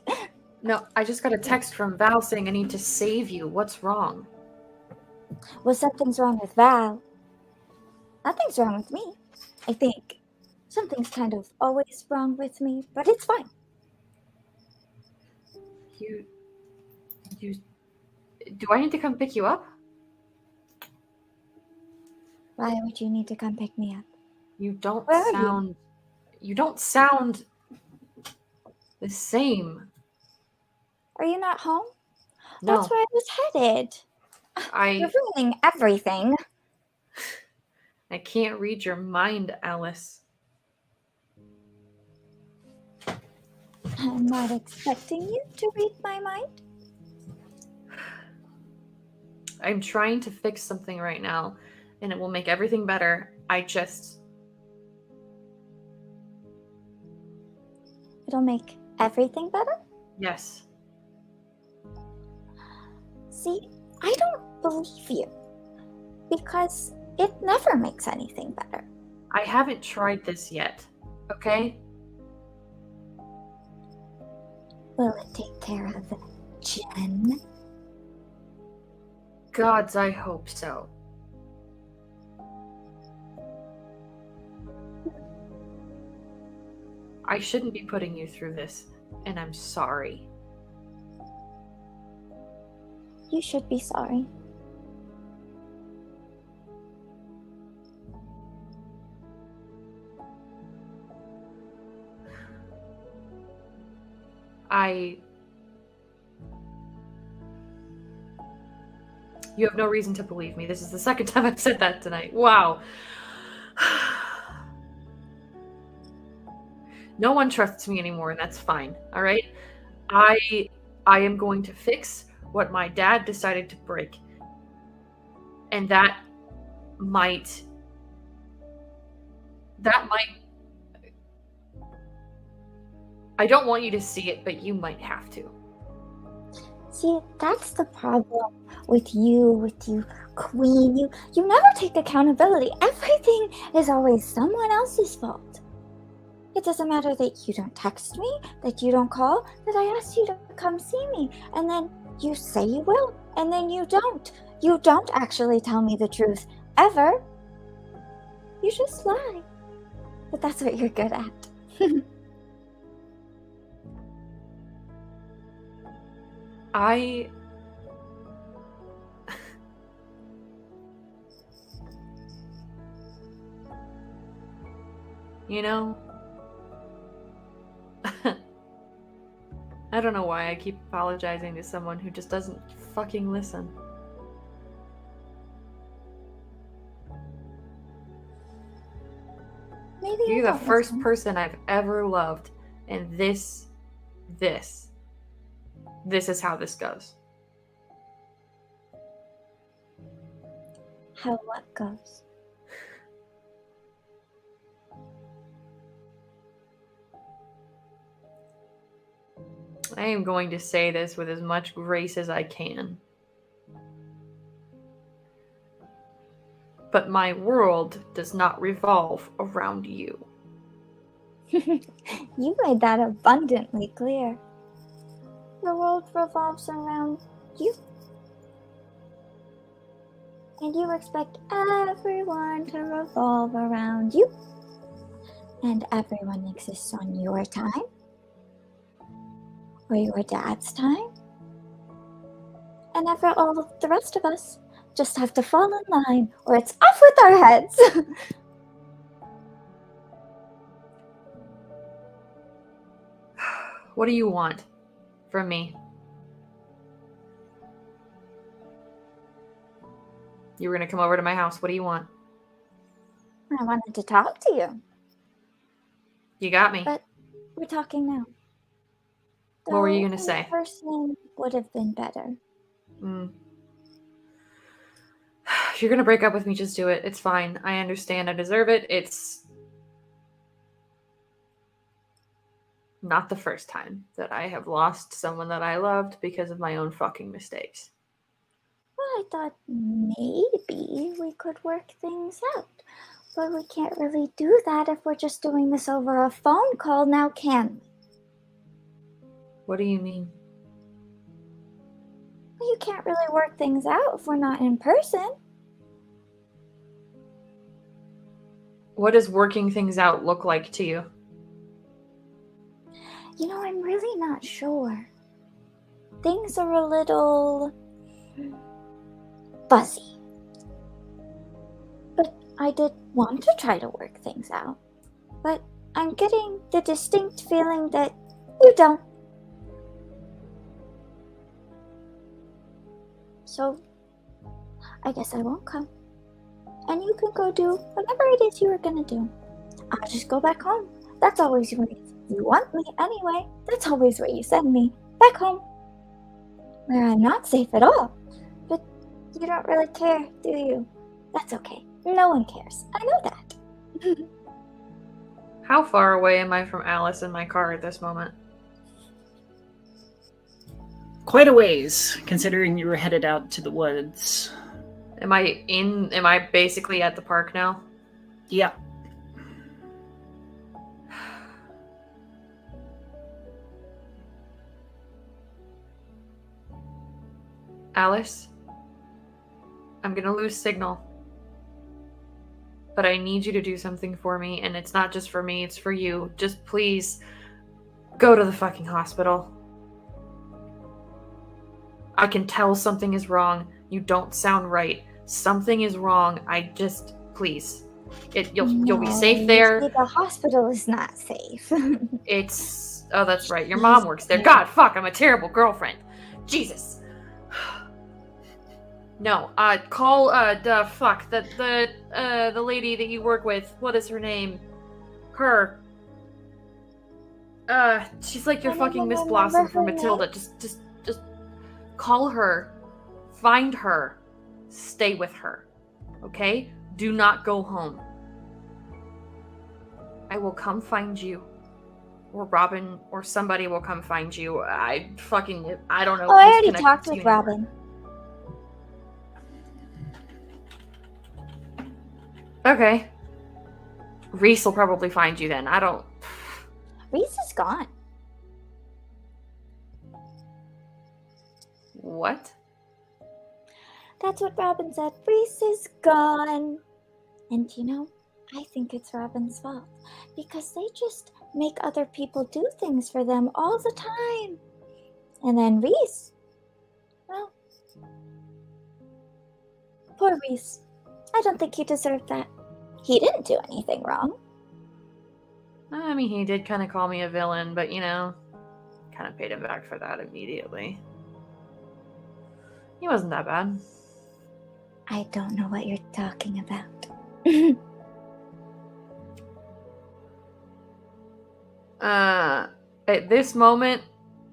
No, I just got a text from Val saying I need to save you. What's wrong? Well, something's wrong with Val. Nothing's wrong with me, I think. Something's kind of always wrong with me, but it's fine. You... Do I need to come pick you up? Why would you need to come pick me up? You don't Where are sound... You don't sound the same. Are you not home? No. That's where I was headed. You're ruining everything. I can't read your mind, Alice. I'm not expecting you to read my mind. I'm trying to fix something right now, and it will make everything better. It'll make everything better? Yes. See, I don't believe you. Because it never makes anything better. I haven't tried this yet, okay? Will it take care of Jen? Gods, I hope so. I shouldn't be putting you through this, and I'm sorry. You should be sorry. You have no reason to believe me. This is the second time I've said that tonight. Wow. No one trusts me anymore, and that's fine. All right? I am going to fix what my dad decided to break. And that might I don't want you to see it, but you might have to. See, that's the problem with you, queen. You never take accountability. Everything is always someone else's fault. It doesn't matter that you don't text me, that you don't call, that I asked you to come see me, and then you say you will, and then you don't. You don't actually tell me the truth, ever. You just lie. But that's what you're good at. you know? I don't know why I keep apologizing to someone who just doesn't fucking listen. Maybe You're you the don't first listen. person I've ever loved, and this is how this goes. How what goes? I am going to say this with as much grace as I can. But my world does not revolve around you. You made that abundantly clear. The world revolves around you. And you expect everyone to revolve around you. And everyone exists on your time. Or your dad's time. And all of the rest of us just have to fall in line, or it's off with our heads. What do you want from me? You were going to come over to my house. What do you want? I wanted to talk to you. You got me. But we're talking now. What were you going to say? Person would have been better. If you're going to break up with me, just do it. It's fine. I understand. I deserve it. It's not the first time that I have lost someone that I loved because of my own fucking mistakes. Well, I thought maybe we could work things out. But we can't really do that if we're just doing this over a phone call now, can we? What do you mean? Well, you can't really work things out if we're not in person. What does working things out look like to you? You know, I'm really not sure. Things are a little fuzzy. But I did want to try to work things out. But I'm getting the distinct feeling that you don't. So, I guess I won't come. And you can go do whatever it is you were gonna do. I'll just go back home. That's always where you want me anyway. That's always where you send me. Back home. Where I'm not safe at all. But you don't really care, do you? That's okay. No one cares. I know that. How far away am I from Alice in my car at this moment? Quite a ways, considering you were headed out to the woods. Am I basically at the park now? Yeah. Alice, I'm gonna lose signal. But I need you to do something for me, and it's not just for me, it's for you. Just please go to the fucking hospital. I can tell something is wrong. You don't sound right. Something is wrong. Please. You'll be safe there. The hospital is not safe. Oh, that's right. Your mom works there. God, fuck, I'm a terrible girlfriend. Jesus. No, call, the lady that you work with. What is her name? Her. She's like your fucking Miss Blossom from Matilda. Just call her. Find her. Stay with her. Okay? Do not go home. I will come find you. Or Robin or somebody will come find you. I don't know. Oh, I already talked with Robin. Okay. Rhys will probably find you then. Rhys is gone. What? That's what Robin said. Rhys is gone. And you know, I think it's Robin's fault. Because they just make other people do things for them all the time. And then Rhys. Well, poor Rhys. I don't think he deserved that. He didn't do anything wrong. I mean, he did kind of call me a villain, but you know, kind of paid him back for that immediately. He wasn't that bad. I don't know what you're talking about. At this moment,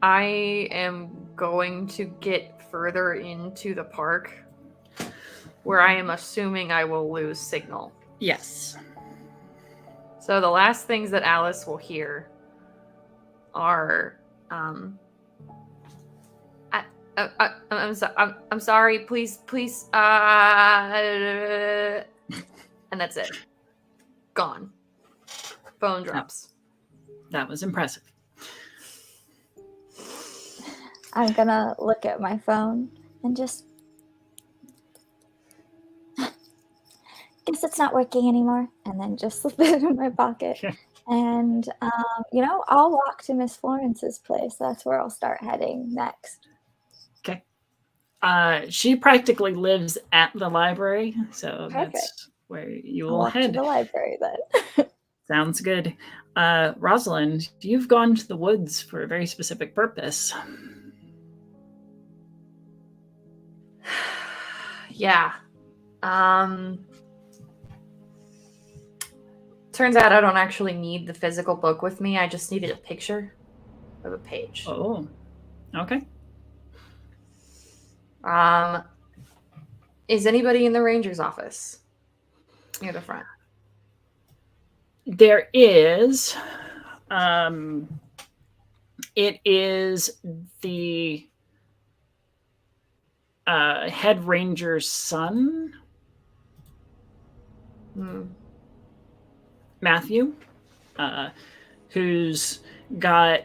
I am going to get further into the park where I am assuming I will lose signal. Yes. So the last things that Alice will hear are, I'm sorry, please, and that's it. Gone. Phone drops. That was impressive. I'm gonna look at my phone and just guess it's not working anymore, and then just slip it in my pocket. And I'll walk to Miss Florence's place. That's where I'll start heading next. Okay. She practically lives at the library, so Perfect. That's where you I'll will walk head. to the library then. Sounds good. Rosalind, you've gone to the woods for a very specific purpose. Yeah. Turns out I don't actually need the physical book with me. I just needed a picture of a page. Oh, okay. Is anybody in the ranger's office near the front? There is. It is the head ranger's son, Matthew, who's got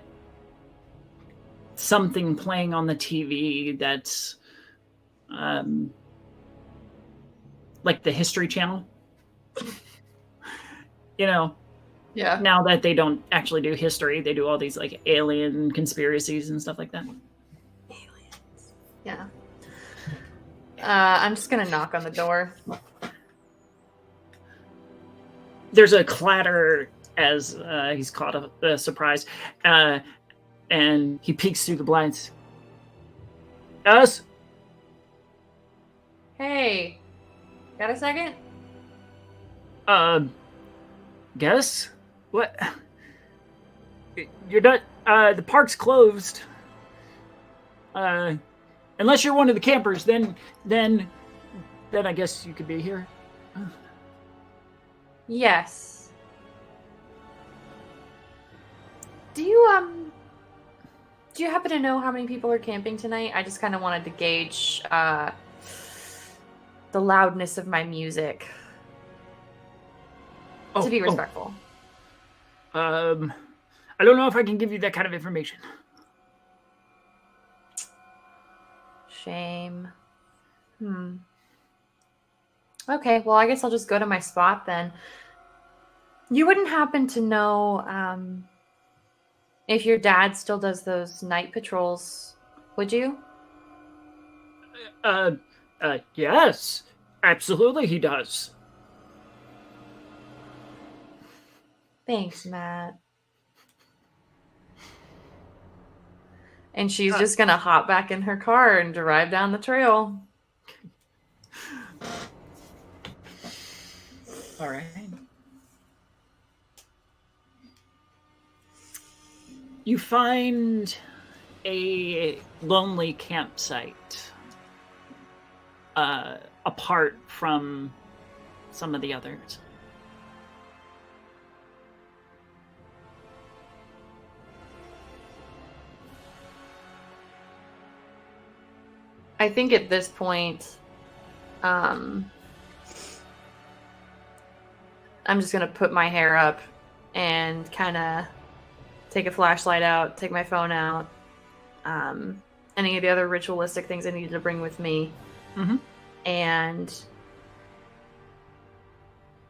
something playing on the TV that's like the History Channel. Yeah. Now that they don't actually do history, they do all these like alien conspiracies and stuff like that. Aliens. Yeah. I'm just gonna knock on the door. There's a clatter as he's caught a surprise, and he peeks through the blinds. Us? Hey, got a second? Guess? What? You're not, the park's closed. Unless you're one of the campers, then I guess you could be here. Yes. Do you happen to know how many people are camping tonight? I just kind of wanted to gauge the loudness of my music. To be respectful. I don't know if I can give you that kind of information. Shame. Okay, well, I guess I'll just go to my spot then. You wouldn't happen to know if your dad still does those night patrols, would you? Yes. Absolutely he does. Thanks, Matt. And she's just gonna hop back in her car and drive down the trail. All right. You find a lonely campsite apart from some of the others. I think at this point, I'm just going to put my hair up and kind of take a flashlight out, take my phone out, any of the other ritualistic things I needed to bring with me. Mm-hmm. And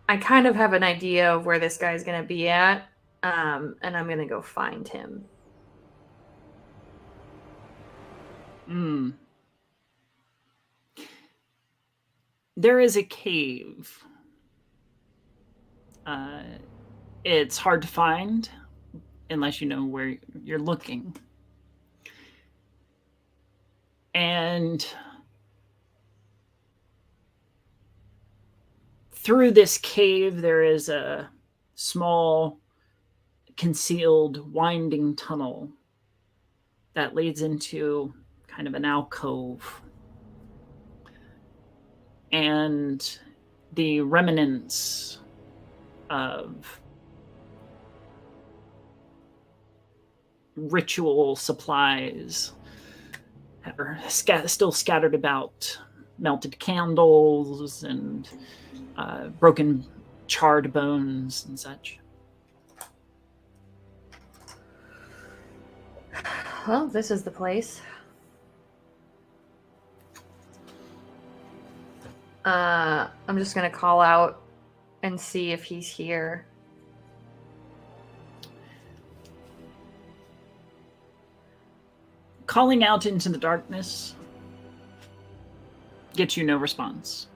I kind of have an idea of where this guy's going to be at, and I'm going to go find him. There is a cave it's hard to find unless you know where you're looking. And through this cave, there is a small, concealed, winding tunnel that leads into kind of an alcove. And the remnants of ritual supplies are still scattered about. Melted candles and broken charred bones and such. Well, this is the place. I'm just gonna call out and see if he's here. Calling out into the darkness gets you no response.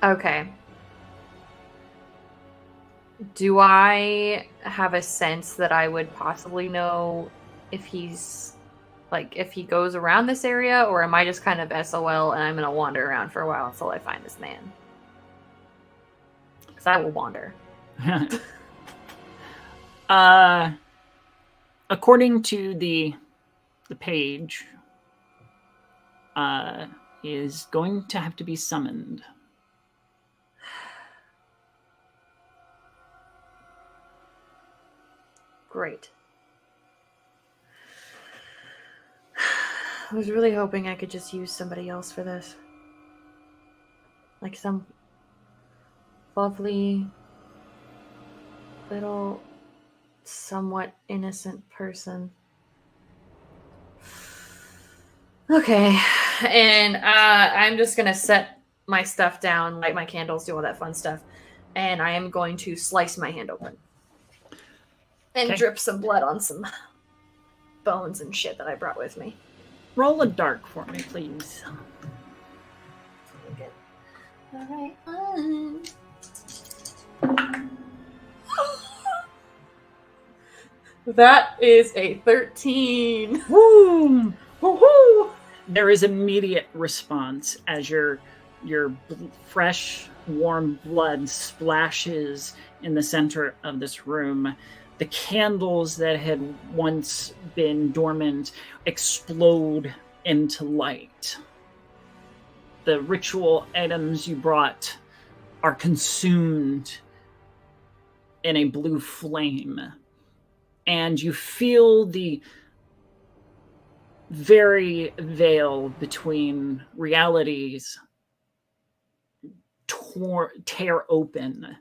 Okay. Do I have a sense that I would possibly know if he's, like, if he goes around this area, or am I just kind of SOL and I'm going to wander around for a while until I find this man? Because I will wander. According to the page, is going to have to be summoned. Great. I was really hoping I could just use somebody else for this. Like some lovely, little, somewhat innocent person. Okay. And I'm just going to set my stuff down, light my candles, do all that fun stuff. And I am going to slice my hand open. And drip some blood on some bones and shit that I brought with me. Roll a dark for me, please. All right. That is a 13. Woo! Woo-hoo! There is immediate response as your fresh, warm blood splashes in the center of this room. The candles that had once been dormant explode into light. The ritual items you brought are consumed in a blue flame. And you feel the very veil between realities tear open.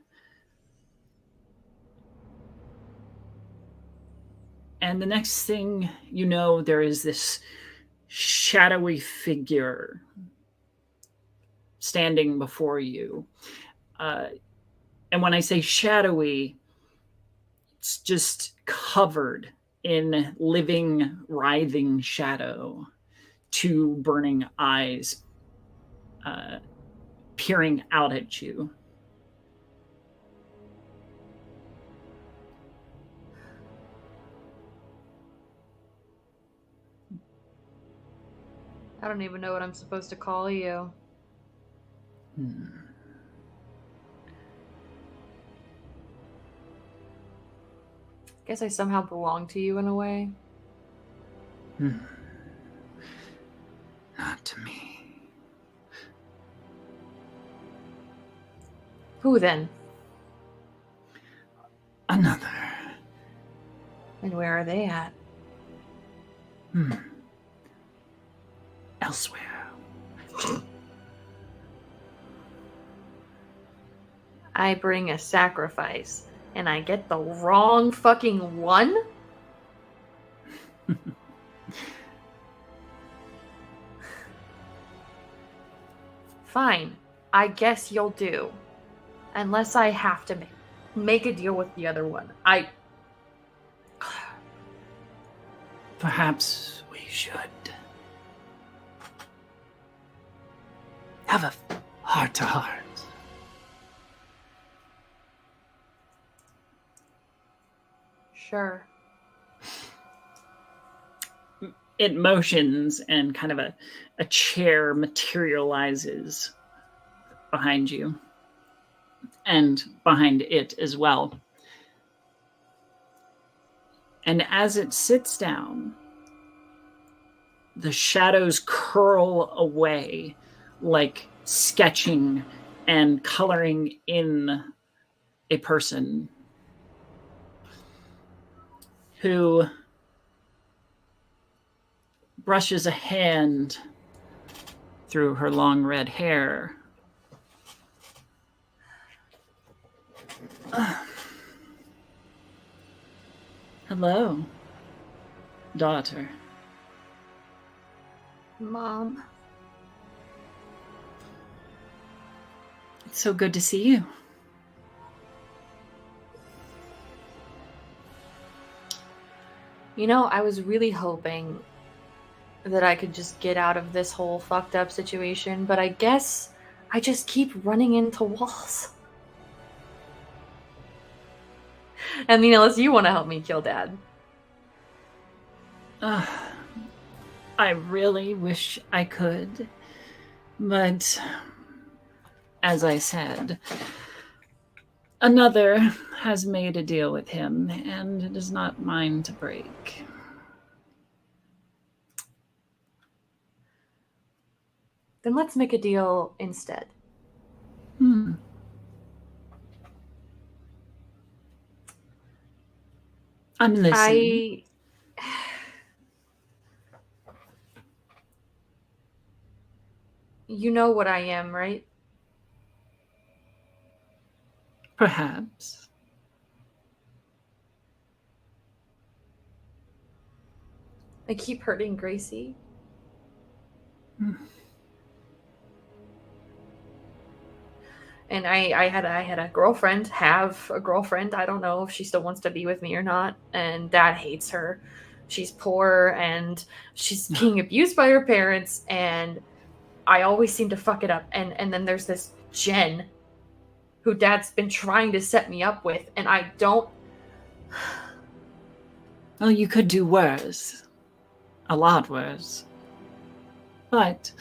And the next thing you know, there is this shadowy figure standing before you. And when I say shadowy, it's just covered in living, writhing shadow. Two burning eyes peering out at you. I don't even know what I'm supposed to call you. Guess I somehow belong to you in a way. Not to me. Who then? Another. And where are they at? Elsewhere. I bring a sacrifice, and I get the wrong fucking one? Fine. I guess you'll do. Unless I have to make a deal with the other one. Perhaps we should. have a heart-to-heart. Sure. It motions and kind of a chair materializes behind you and behind it as well. And as it sits down, the shadows curl away like sketching and coloring in a person who brushes a hand through her long red hair. Hello, daughter. Mom. It's so good to see you. You know, I was really hoping that I could just get out of this whole fucked up situation, but I guess I just keep running into walls. And unless you want to help me kill Dad. I really wish I could, but as I said, another has made a deal with him, and it is not mine to break. Then let's make a deal instead. I'm listening. You know what I am, right? Perhaps. I keep hurting Gracie. And I had a girlfriend, have a girlfriend. I don't know if she still wants to be with me or not. And Dad hates her. She's poor and she's being abused by her parents. And I always seem to fuck it up. And then there's this Jen who Dad's been trying to set me up with. And I don't... Well, you could do worse. A lot worse. But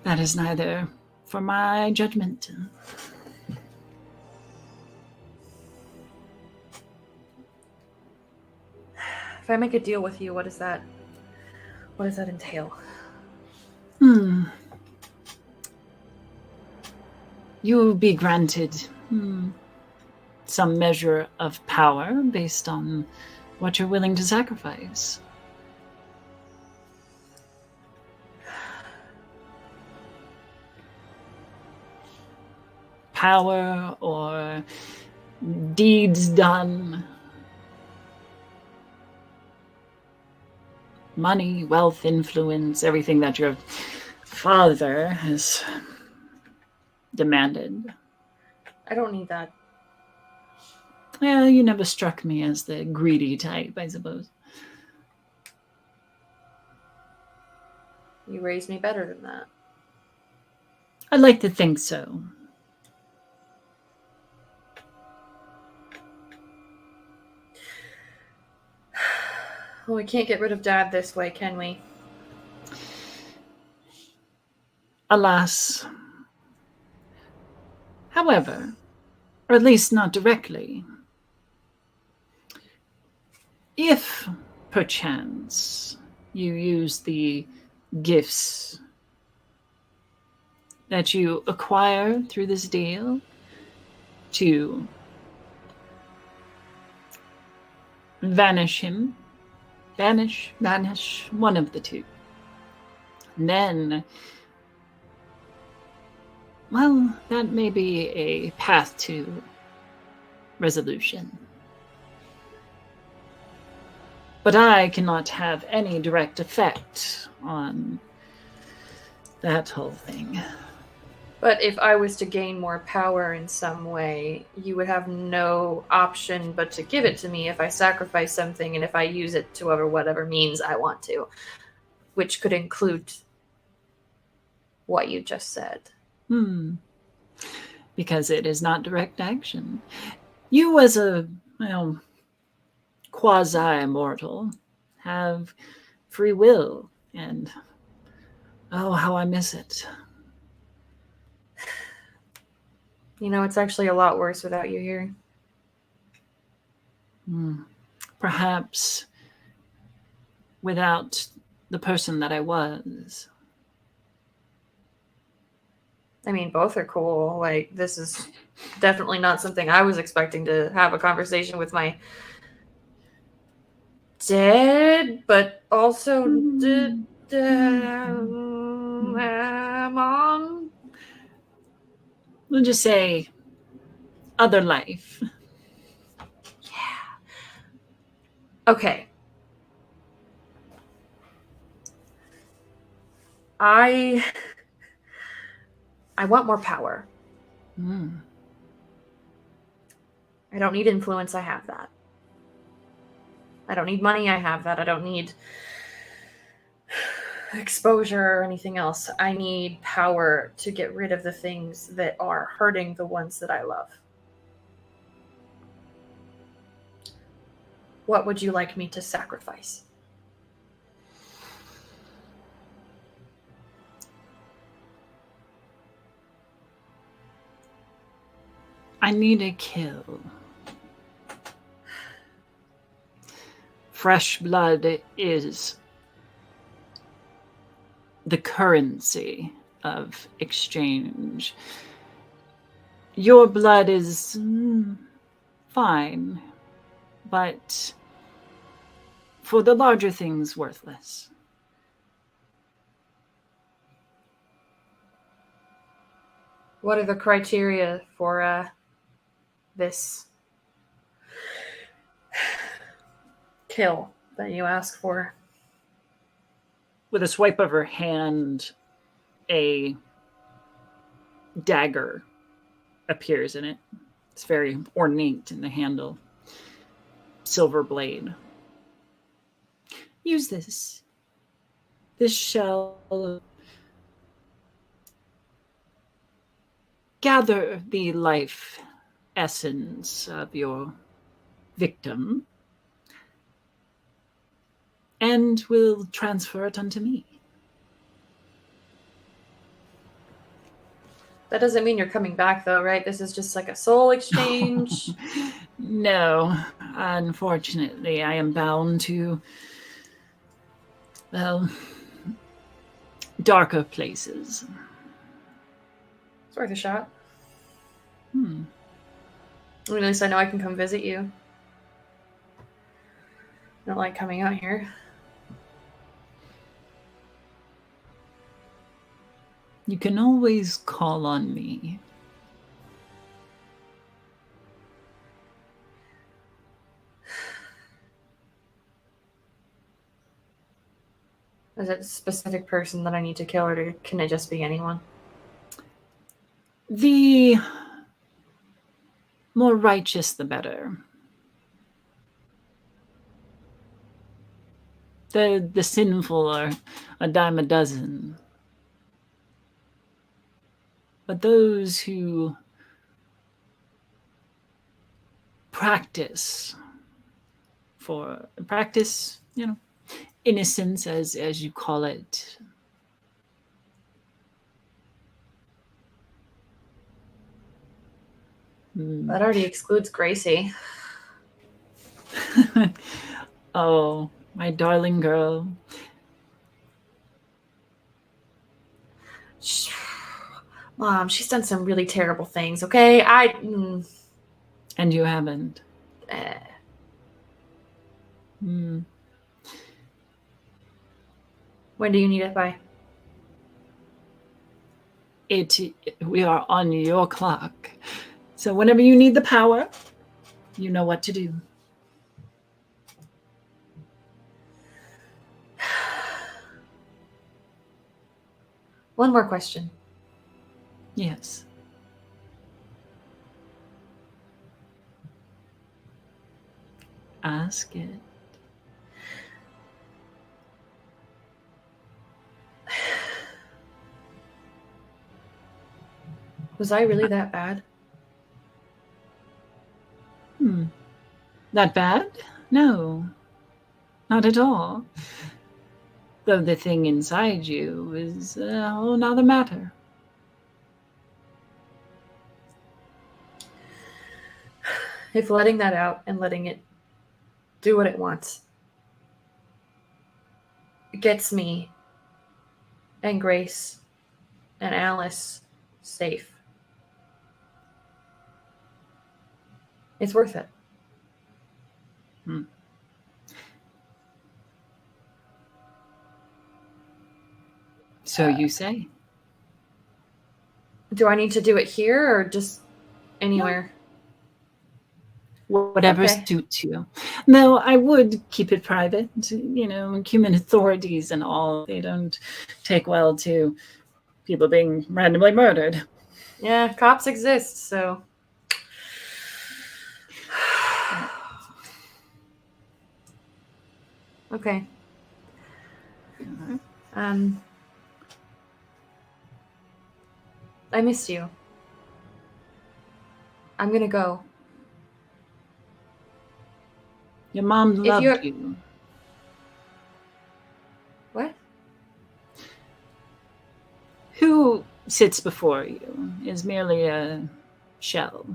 that is neither for my judgment. If I make a deal with you, what does that entail? You will be granted some measure of power based on what you're willing to sacrifice. Power or deeds done. Money, wealth, influence, everything that your father has demanded. I don't need that. Well, you never struck me as the greedy type, I suppose. You raised me better than that. I'd like to think so. Well, we can't get rid of Dad this way, can we? Alas. However, or at least not directly, if perchance you use the gifts that you acquire through this deal to vanish him, vanish, one of the two, then, well, that may be a path to resolution. But I cannot have any direct effect on that whole thing. But if I was to gain more power in some way, you would have no option but to give it to me if I sacrifice something and if I use it to whatever means I want to, which could include what you just said. Because it is not direct action. You, as a quasi-immortal, have free will, and oh, how I miss it. You know, it's actually a lot worse without you here. Perhaps without the person that I was. I mean, both are cool. Like, this is definitely not something I was expecting to have a conversation with my dad, but also mom. We'll just say other life. Yeah. Okay. I want more power. I don't need influence, I have that. I don't need money, I have that. I don't need exposure or anything else. I need power to get rid of the things that are hurting the ones that I love. What would you like me to sacrifice? I need a kill. Fresh blood is the currency of exchange. Your blood is fine, but for the larger things, worthless. What are the criteria for this kill that you ask for? With a swipe of her hand, a dagger appears in it. It's very ornate in the handle. Silver blade. Use this. This shall gather the life essence of your victim and will transfer it unto me. That doesn't mean you're coming back, though, right? This is just like a soul exchange. No, unfortunately, I am bound to, well, darker places. It's worth a shot. At least I know I can come visit you. I don't like coming out here. You can always call on me. Is it a specific person that I need to kill, or can it just be anyone? The more righteous, the better. The sinful are a dime a dozen. But those who practice, innocence, as you call it. That already excludes Gracie. Oh, my darling girl. Mom, she's done some really terrible things, okay? And you haven't. When do you need it by? We are on your clock. So whenever you need the power, you know what to do. One more question. Yes. Ask it. Was I really that bad? That bad? No, not at all. Though the thing inside you is a whole nother matter. If letting that out and letting it do what it wants gets me and Grace and Alice safe, it's worth it. So you say. Do I need to do it here or just anywhere? Whatever Okay. suits you. Though I would keep it private. You know, human authorities and all, they don't take well to people being randomly murdered. Yeah, cops exist, so. Okay. I miss you. I'm gonna go. Your mom loved you're- you. What? Who sits before you is merely a shell.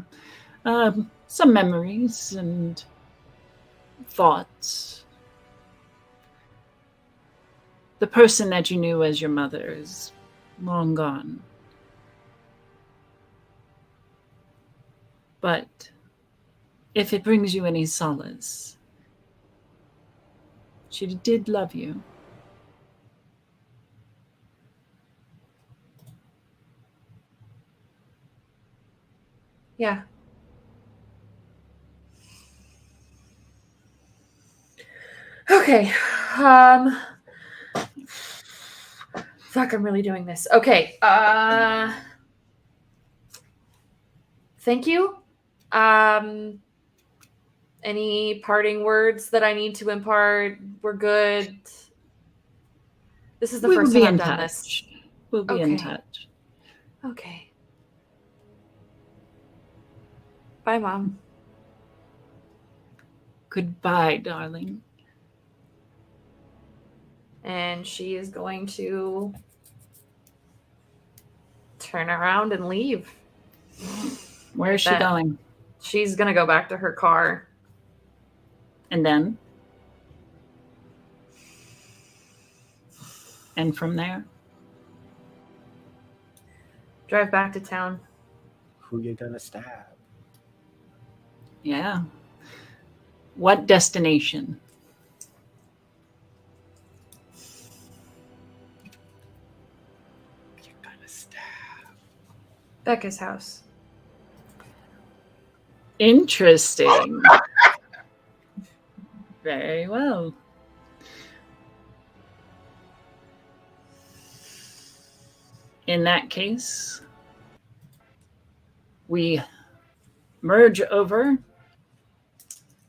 Some memories and thoughts. The person that you knew as your mother is long gone. But if it brings you any solace, she did love you. Yeah. Okay. Fuck, I'm really doing this. Okay. Thank you. Any parting words that I need to impart? We're good. This is the We will first be time in I've done touch. this. We'll be in Okay. touch. Okay. Bye, Mom. Goodbye, darling. And she is going to turn around and leave. Where is she That- going? She's going to go back to her car. And then? And from there? Drive back to town. Who you gonna stab? Yeah. What destination? You're gonna stab. Becca's house. Interesting. Very well. In that case, we merge over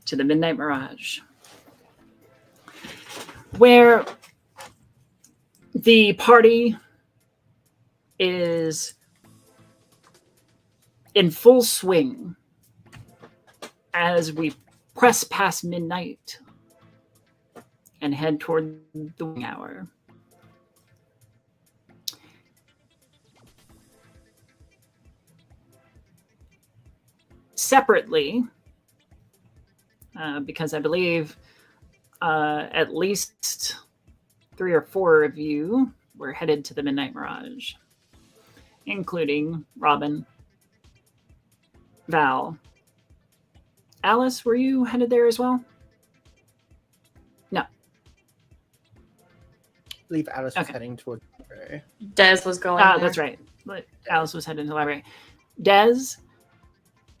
to the Midnight Mirage, where the party is in full swing as we press past midnight and head toward the wing hour. Separately, because I believe at least 3 or 4 of you were headed to the Midnight Mirage, including Robin, Val. Alice, were you headed there as well? No. I believe Alice was Okay. heading towards the library. Des was going there. That's right. Alice was headed to the library. Des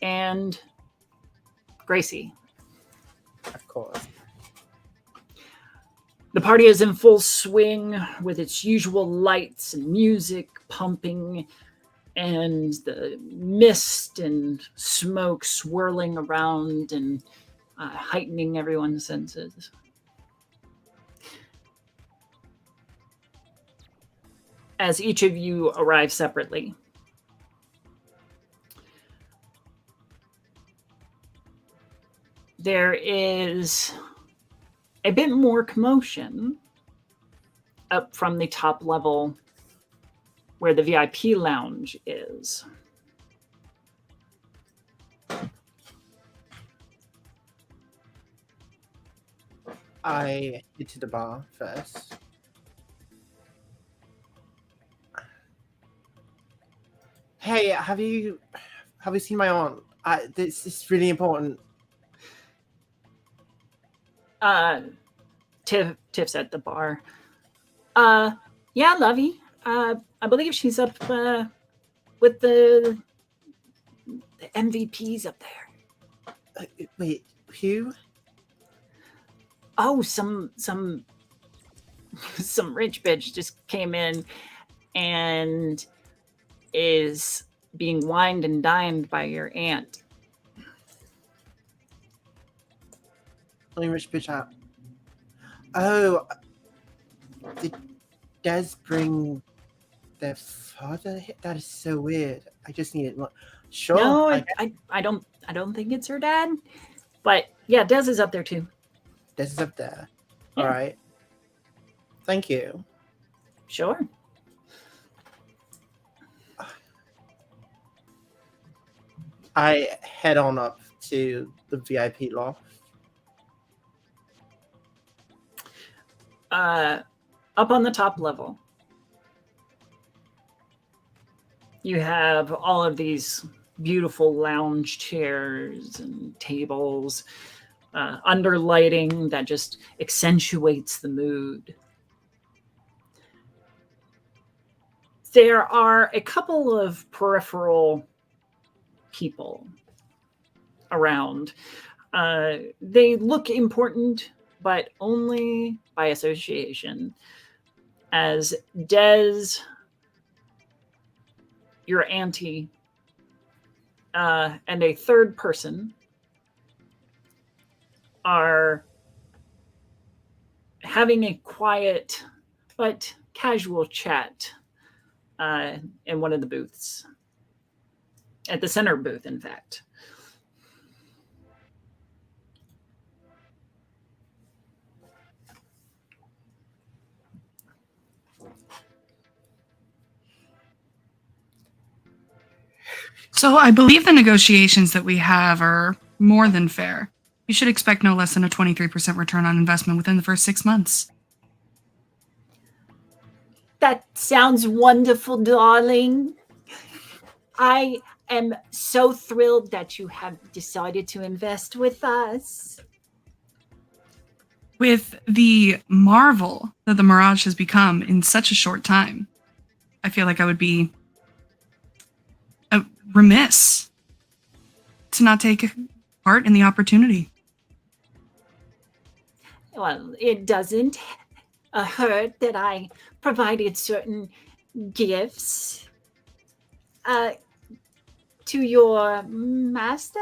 and Gracie. Of course. The party is in full swing with its usual lights and music pumping and the mist and smoke swirling around and heightening everyone's senses. As each of you arrive separately, there is a bit more commotion up from the top level where the VIP lounge is. I head to the bar first. Hey, have you seen my aunt? This is really important. Tiff's at the bar. Yeah, Lovey. I believe she's up with the MVPs up there. Wait, who? Oh, some rich bitch just came in and is being wined and dined by your aunt. Only rich bitch out. Oh, did Des bring their father here? That is so weird. I just needed more. Sure. No, I don't think it's her dad. But yeah, Des is up there too. Des is up there. Yeah. All right. Thank you. Sure. I head on up to the VIP loft. Up on the top level, you have all of these beautiful lounge chairs and tables under lighting that just accentuates the mood. There are a couple of peripheral people around. They look important, but only by association. As Des, your auntie, and a third person are having a quiet but casual chat in one of the booths. At the center booth, in fact. So I believe the negotiations that we have are more than fair. You should expect no less than a 23% return on investment within the first 6 months. That sounds wonderful, darling. I am so thrilled that you have decided to invest with us. With the marvel that the Mirage has become in such a short time, I feel like I would be remiss to not take part in the opportunity. Well, it doesn't hurt that I provided certain gifts to your master.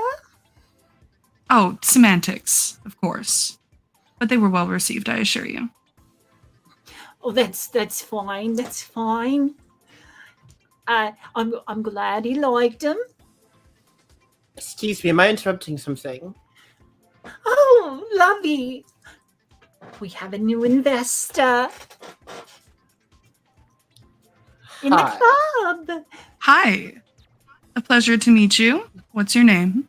Oh, semantics, of course. But they were well received, I assure you. Oh, that's fine. That's fine. I'm glad he liked them. Excuse me, am I interrupting something? Oh, lovely. We have a new investor in Hi. the club. Hi. A pleasure to meet you. What's your name?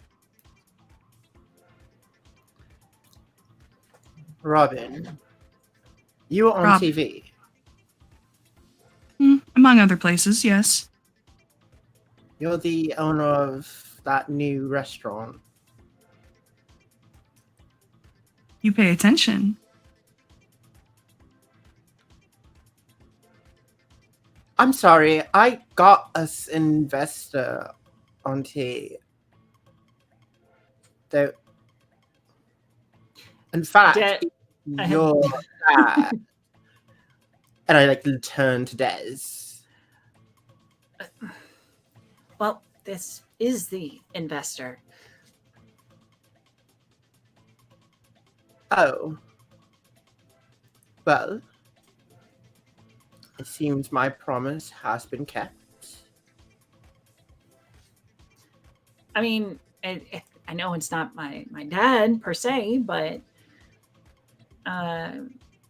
Robin. You were on Rob. TV. Among other places, yes. You're the owner of that new restaurant. You pay attention. I'm sorry, I got us an investor on TV. In fact, you're bad. And I turn to Des. Well, this is the investor. Oh. Well, it seems my promise has been kept. I mean, I know it's not my dad per se, but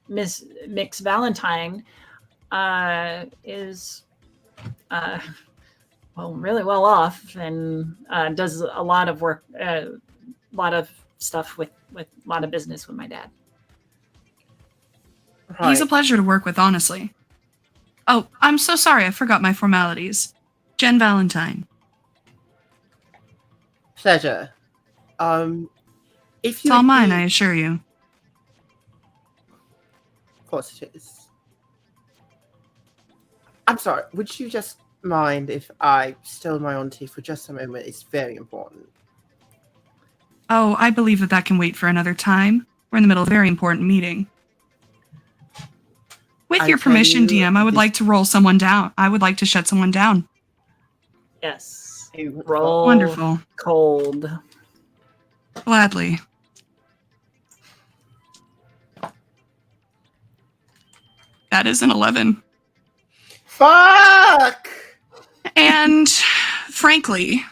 Miss Mix Valentine is really well off and does a lot of work, a lot of stuff with a lot of business with my dad. He's a pleasure to work with, honestly. Oh, I'm so sorry. I forgot my formalities. Jen Valentine. Pleasure. If It's you all would mine, be- I assure you. Of course it is. I'm sorry, would you just mind if I stole my auntie for just a moment? It's very important. Oh, I believe that can wait for another time. We're in the middle of a very important meeting. With I your tell permission, you, DM, I would this- like to roll someone down. I would like to shut someone down. Yes. You- Roll Wonderful. cold. Gladly. That is an 11. Fuck! And frankly,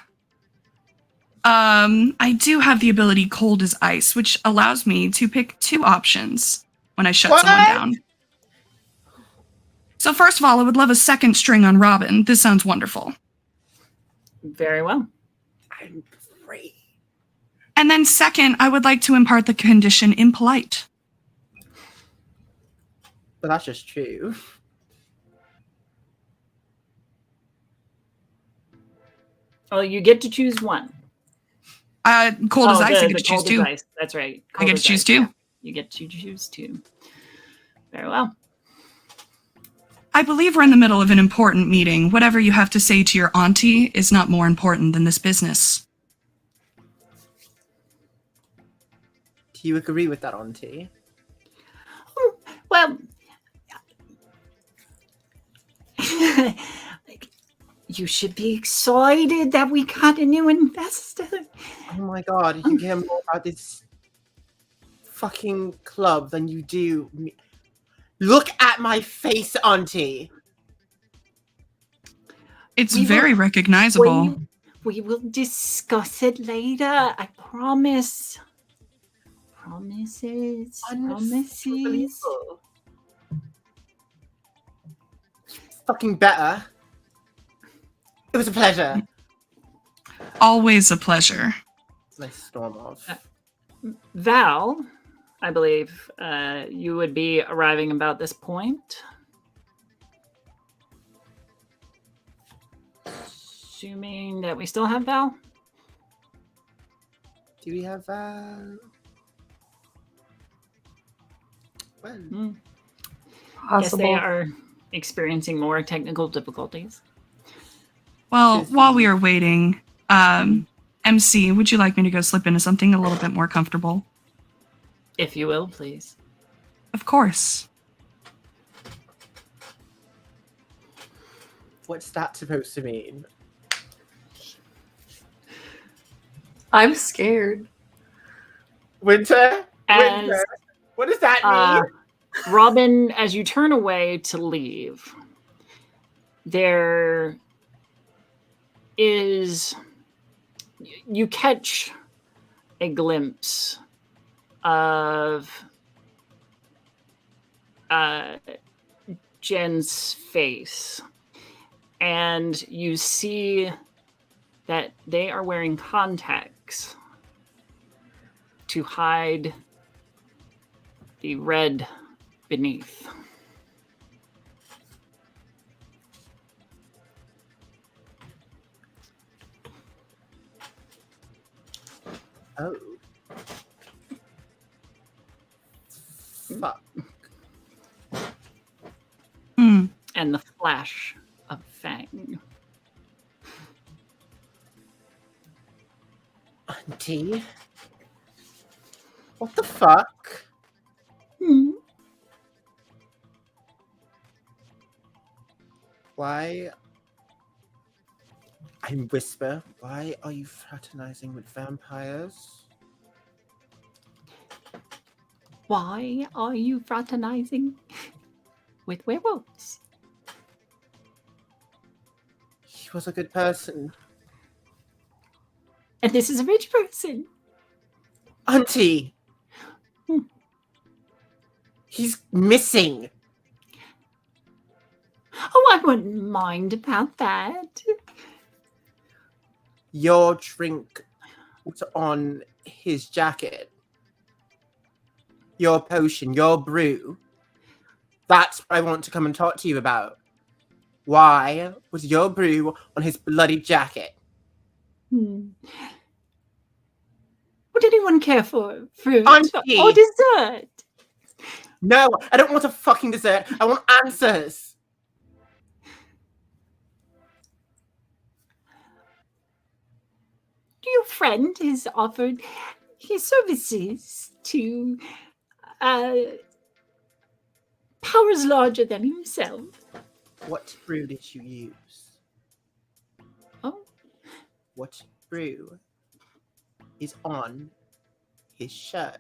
I do have the ability Cold as Ice, which allows me to pick 2 options when I shut someone What? down. So first of all, I would love a second string on Robin. This sounds wonderful. Very well. I'm afraid. And then second, I would like to impart the condition impolite. But that's just true. Well, you get to choose one. Cold as Ice, I the get to choose cold as 2. ice. That's right. I get Cold to as choose ice. 2. Yeah. You get to choose 2. Very well. I believe we're in the middle of an important meeting. Whatever you have to say to your auntie is not more important than this business. Do you agree with that, auntie? Well, you should be excited that we got a new investor. Oh my god, you care more about this fucking club than you do me. Look at my face, auntie. It's We very will- recognizable. We will discuss it later. I promise. Promises. Promises. Unbelievable. Fucking better. It was a pleasure. Always a pleasure. Let's storm off. Val, I believe you would be arriving about this point. Assuming that we still have Val. Do we have well, Guess Possible. they are experiencing more technical difficulties. Well, Yes. while we are waiting, MC, would you like me to go slip into something a little bit more comfortable? If you will, please. Of course. what's that supposed to mean? I'm scared. Winter? As Winter? What does that mean? Robin, as you turn away to leave, there is, you catch a glimpse of Jen's face, and you see that they are wearing contacts to hide the red beneath. Oh. Fuck. Hmm. And the flash of Fang. Auntie? What the fuck? Why? I whisper, why are you fraternizing with vampires? Why are you fraternizing with werewolves? He was a good person. And this is a rich person. Auntie! He's missing. Oh, I wouldn't mind about that. Your drink was on his jacket. Your potion, your brew. That's what I want to come and talk to you about. Why was your brew on his bloody jacket? Would anyone care for fruit Auntie! or dessert? No, I don't want a fucking dessert. I want answers. Your friend has offered his services to powers larger than himself. What brew did you use? Oh, What brew is on his shirt?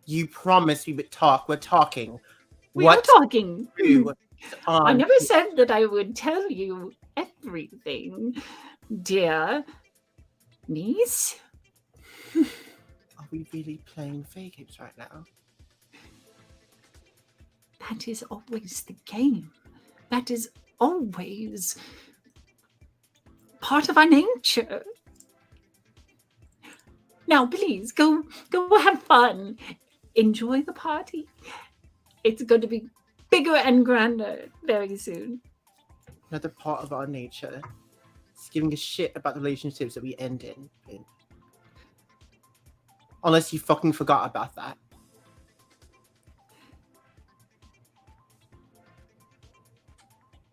You promised we would talk. We're talking. we What are talking. brew is on I never his- said that I would tell you everything, dear niece. Are we really playing fake games right now? That is always the game. That is always part of our nature. Now, please go have fun. Enjoy the party. It's going to be bigger and grander very soon. Another part of our nature is giving a shit about the relationships that we end in. Unless you fucking forgot about that.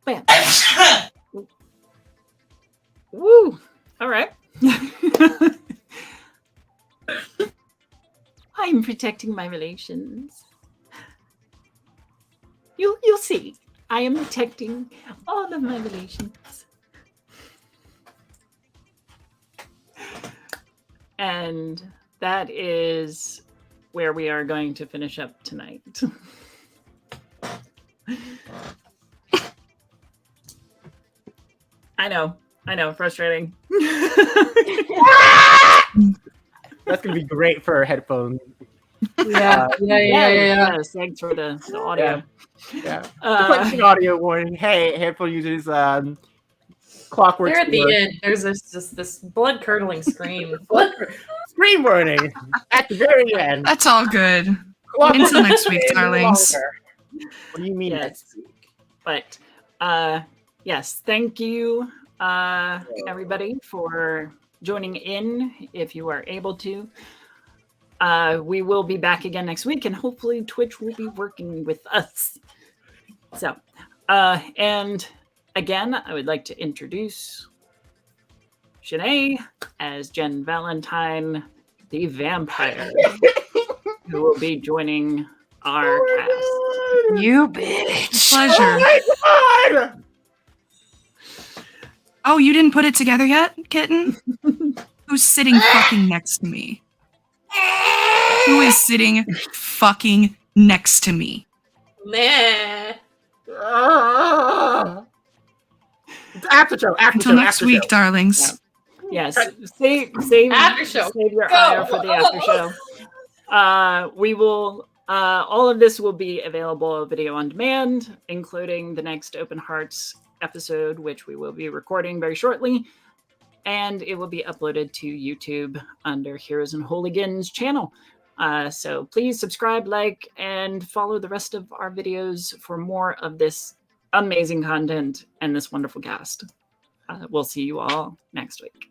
Well. Woo! All right. I'm protecting my relations. You'll see. I am protecting all of my relations. And that is where we are going to finish up tonight. I know, frustrating. That's gonna be great for headphones. Yeah. Yes, thanks for the audio. Yeah. Quick audio warning. Hey, headphone users. Clockwork. There at the end, there's this blood curdling scream. Screen warning at the very end. That's all good. Clockwork Until next week, is darlings. longer. What do you mean Yes. next week? But yes, thank you everybody for joining in if you are able to. We will be back again next week, and hopefully Twitch will be working with us. So, and again, I would like to introduce Shanae as Jen Valentine, the vampire, who will be joining our cast. You bitch. Pleasure. Oh my god! Oh, you didn't put it together yet, kitten? Who's sitting fucking next to me? Who is sitting fucking next to me? Nah. After show. Until next week, darlings. Yes, save After show. Save your Go. ire for the after show. We will. All of this will be available video on demand, including the next Open Hearts episode, which we will be recording very shortly, and it will be uploaded to YouTube under Heroes and Hooligans channel. So please subscribe, like, and follow the rest of our videos for more of this amazing content and this wonderful cast. We'll see you all next week.